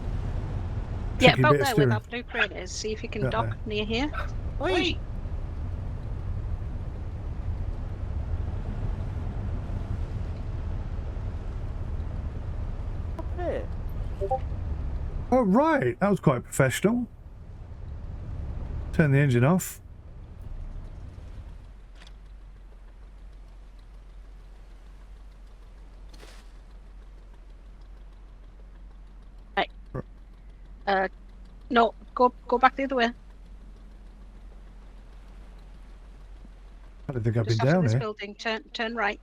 Yeah, tricky about bit of there where steering. that blue crane is. See if you can About dock there. near here. Wait. Up here. Oh, right. That was quite professional. Turn the engine off. No, go back the other way. I don't think I've been Just after down this here. building, turn right.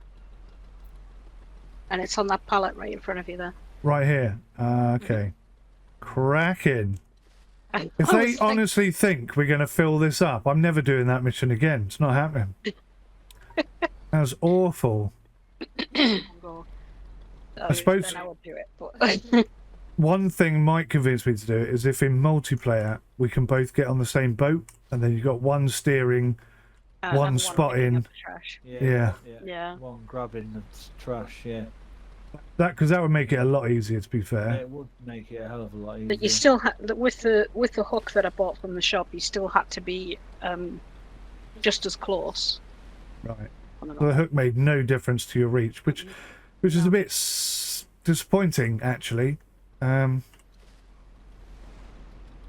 And it's on that pallet right in front of you there. Right here. Okay. Cracking. I If they was like, honestly think we're going to fill this up, I'm never doing that mission again. It's not happening. That was awful. go. I suppose- then I would do it, but One thing might convince me to do it is if in multiplayer we can both get on the same boat and then you've got one steering, one and spotting. picking up the trash. Yeah. Yeah. One grabbing the trash, yeah. That because that would make it a lot easier, to be fair. It would make it a hell of a lot easier. But you still had with the hook that I bought from the shop. You still had to be just as close. Right. On the So the hook made no difference to your reach, which is a bit disappointing, actually.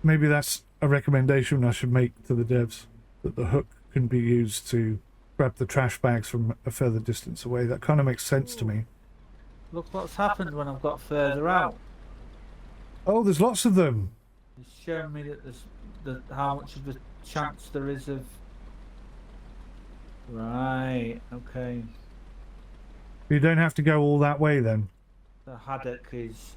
Maybe that's a recommendation I should make to the devs, that the hook can be used to grab the trash bags from a further distance away. That kind of makes sense to me. Look what's happened when I've got further out. Oh, there's lots of them. It's showing me that there's how much of a chance there is of. Right. Okay. You don't have to go all that way then. The haddock is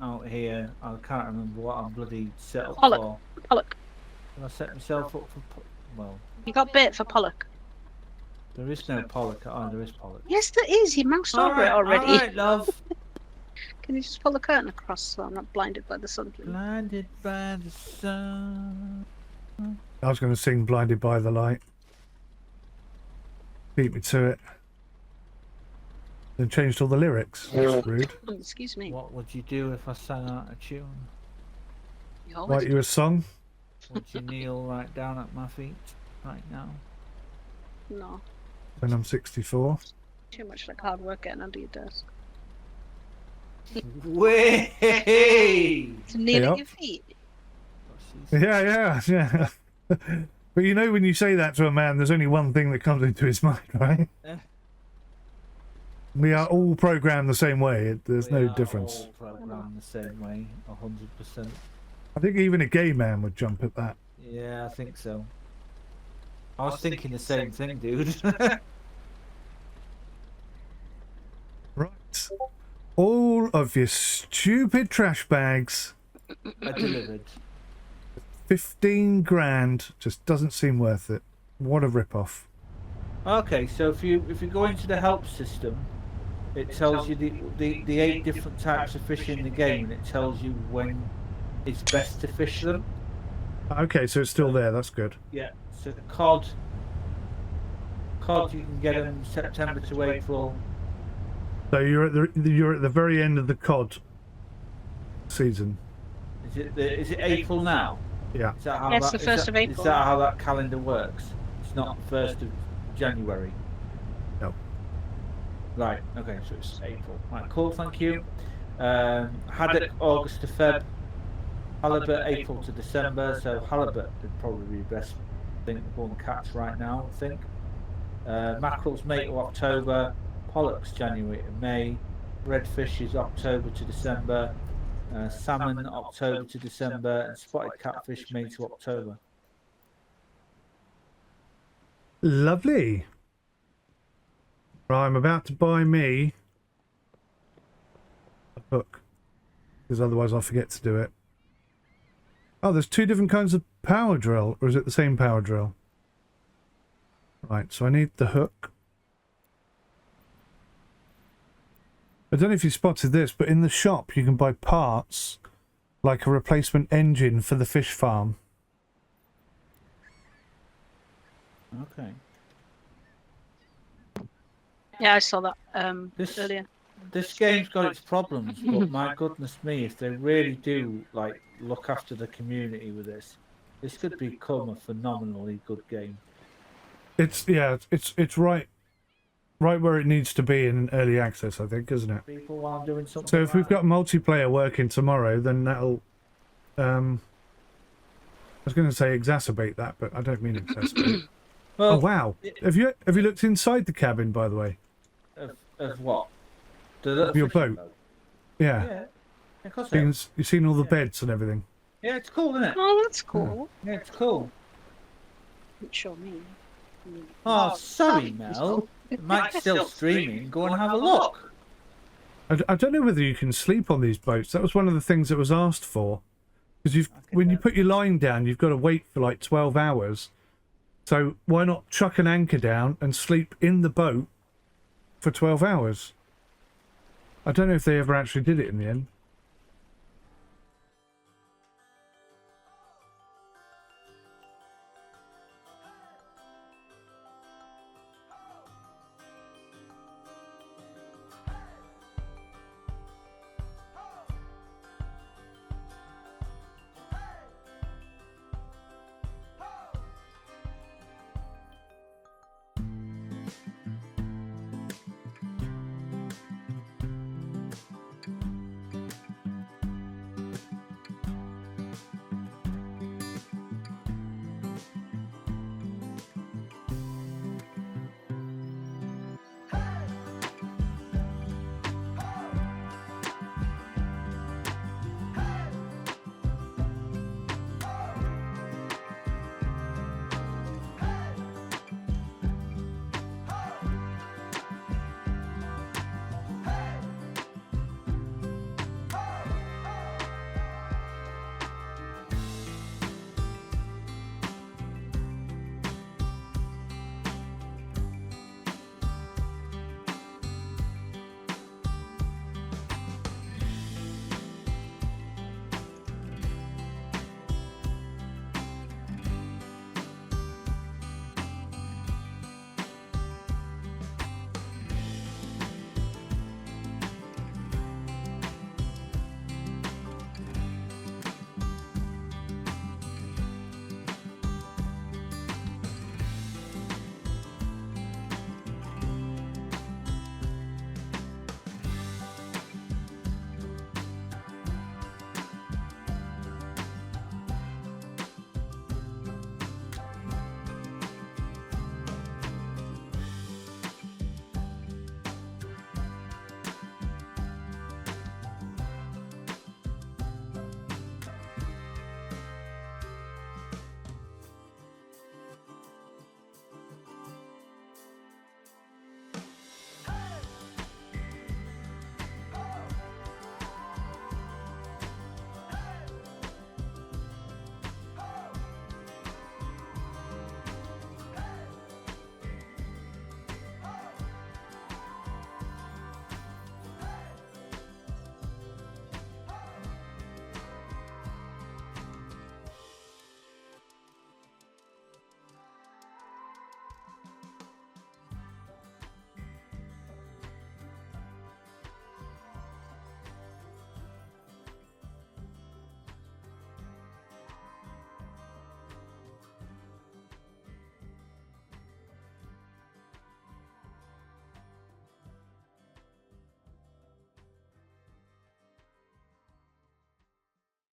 out here. I can't remember what I'm bloody set up Pollock. for. Pollock. Did I set myself up for? Well, You got bait for pollock. there is no pollock. Oh, there is pollock. Yes, there is. You moused over it already. All right, love. Can you just pull the curtain across so I'm not blinded by the sun, please? Blinded by the sun. I was going to sing Blinded by the Light. Beat me to it. Then changed all the lyrics. That's rude. Oh, excuse me. What would you do if I sang out of tune? You always Write you a song? Would you kneel right down at my feet right now? no. When I'm 64. Too much like hard work getting under your desk. Way! To kneel Yep. at your feet. Yeah. But you know when you say that to a man, there's only one thing that comes into his mind, right? Eh. We are all programmed the same way. There's We no are difference. all programmed the same way, 100%. I think even a gay man would jump at that. Yeah, I think so. I was thinking the same thing, dude. Right. All of your stupid trash bags, I delivered. 15 grand, just doesn't seem worth it. What a rip-off. Okay, so if you go into the help system, it tells you the 8 different types of fish in the game, and it tells you when it's best to fish them. Okay, so it's still there, that's good. Yeah. So cod you can get them September to April. So you're at the very end of the cod season. Is it April now? Yeah. Is that how Yes, that, the 1st of April. Is that how that calendar works? It's not the 1st of January. No. Right. Okay. So it's April. Right. Cool. Thank you. Haddock August to Feb. Halibut April to December. So halibut would probably be the best thing to go and catch right now, I think. Mackerels May to October. Pollocks January to May. Redfish is October to December. Salmon October to December, and spotted catfish May to October. Lovely. Right, I'm about to buy me a hook, because otherwise I'll forget to do it. Oh, there's 2 different kinds of power drill, or is it the same power drill? Right, so I need the hook. I don't know if you spotted this, but in the shop you can buy parts, like a replacement engine for the fish farm. Okay. Yeah, I saw that This earlier. this game's got its problems, but my goodness me, if they really do like look after the community with this could become a phenomenally good game. It's right where it needs to be in early access, I think, isn't it? People while doing something. So if we've got multiplayer working tomorrow, then that'll I was going to say exacerbate that, but I don't mean exacerbate. Well, oh wow! Have you looked inside the cabin, by the way? Of what? Of your boat? Yeah. Yeah. Of course. You've seen all the beds and everything. Yeah, it's cool, isn't it? Oh, that's cool. Yeah, it's cool. Show me. Oh, sorry, Mel. Mike's still streaming. Go and have a look. I don't know whether you can sleep on these boats. That was one of the things that was asked for. Because when you put your line down, you've got to wait for like 12 hours. So why not chuck an anchor down and sleep in the boat for 12 hours? I don't know if they ever actually did it in the end.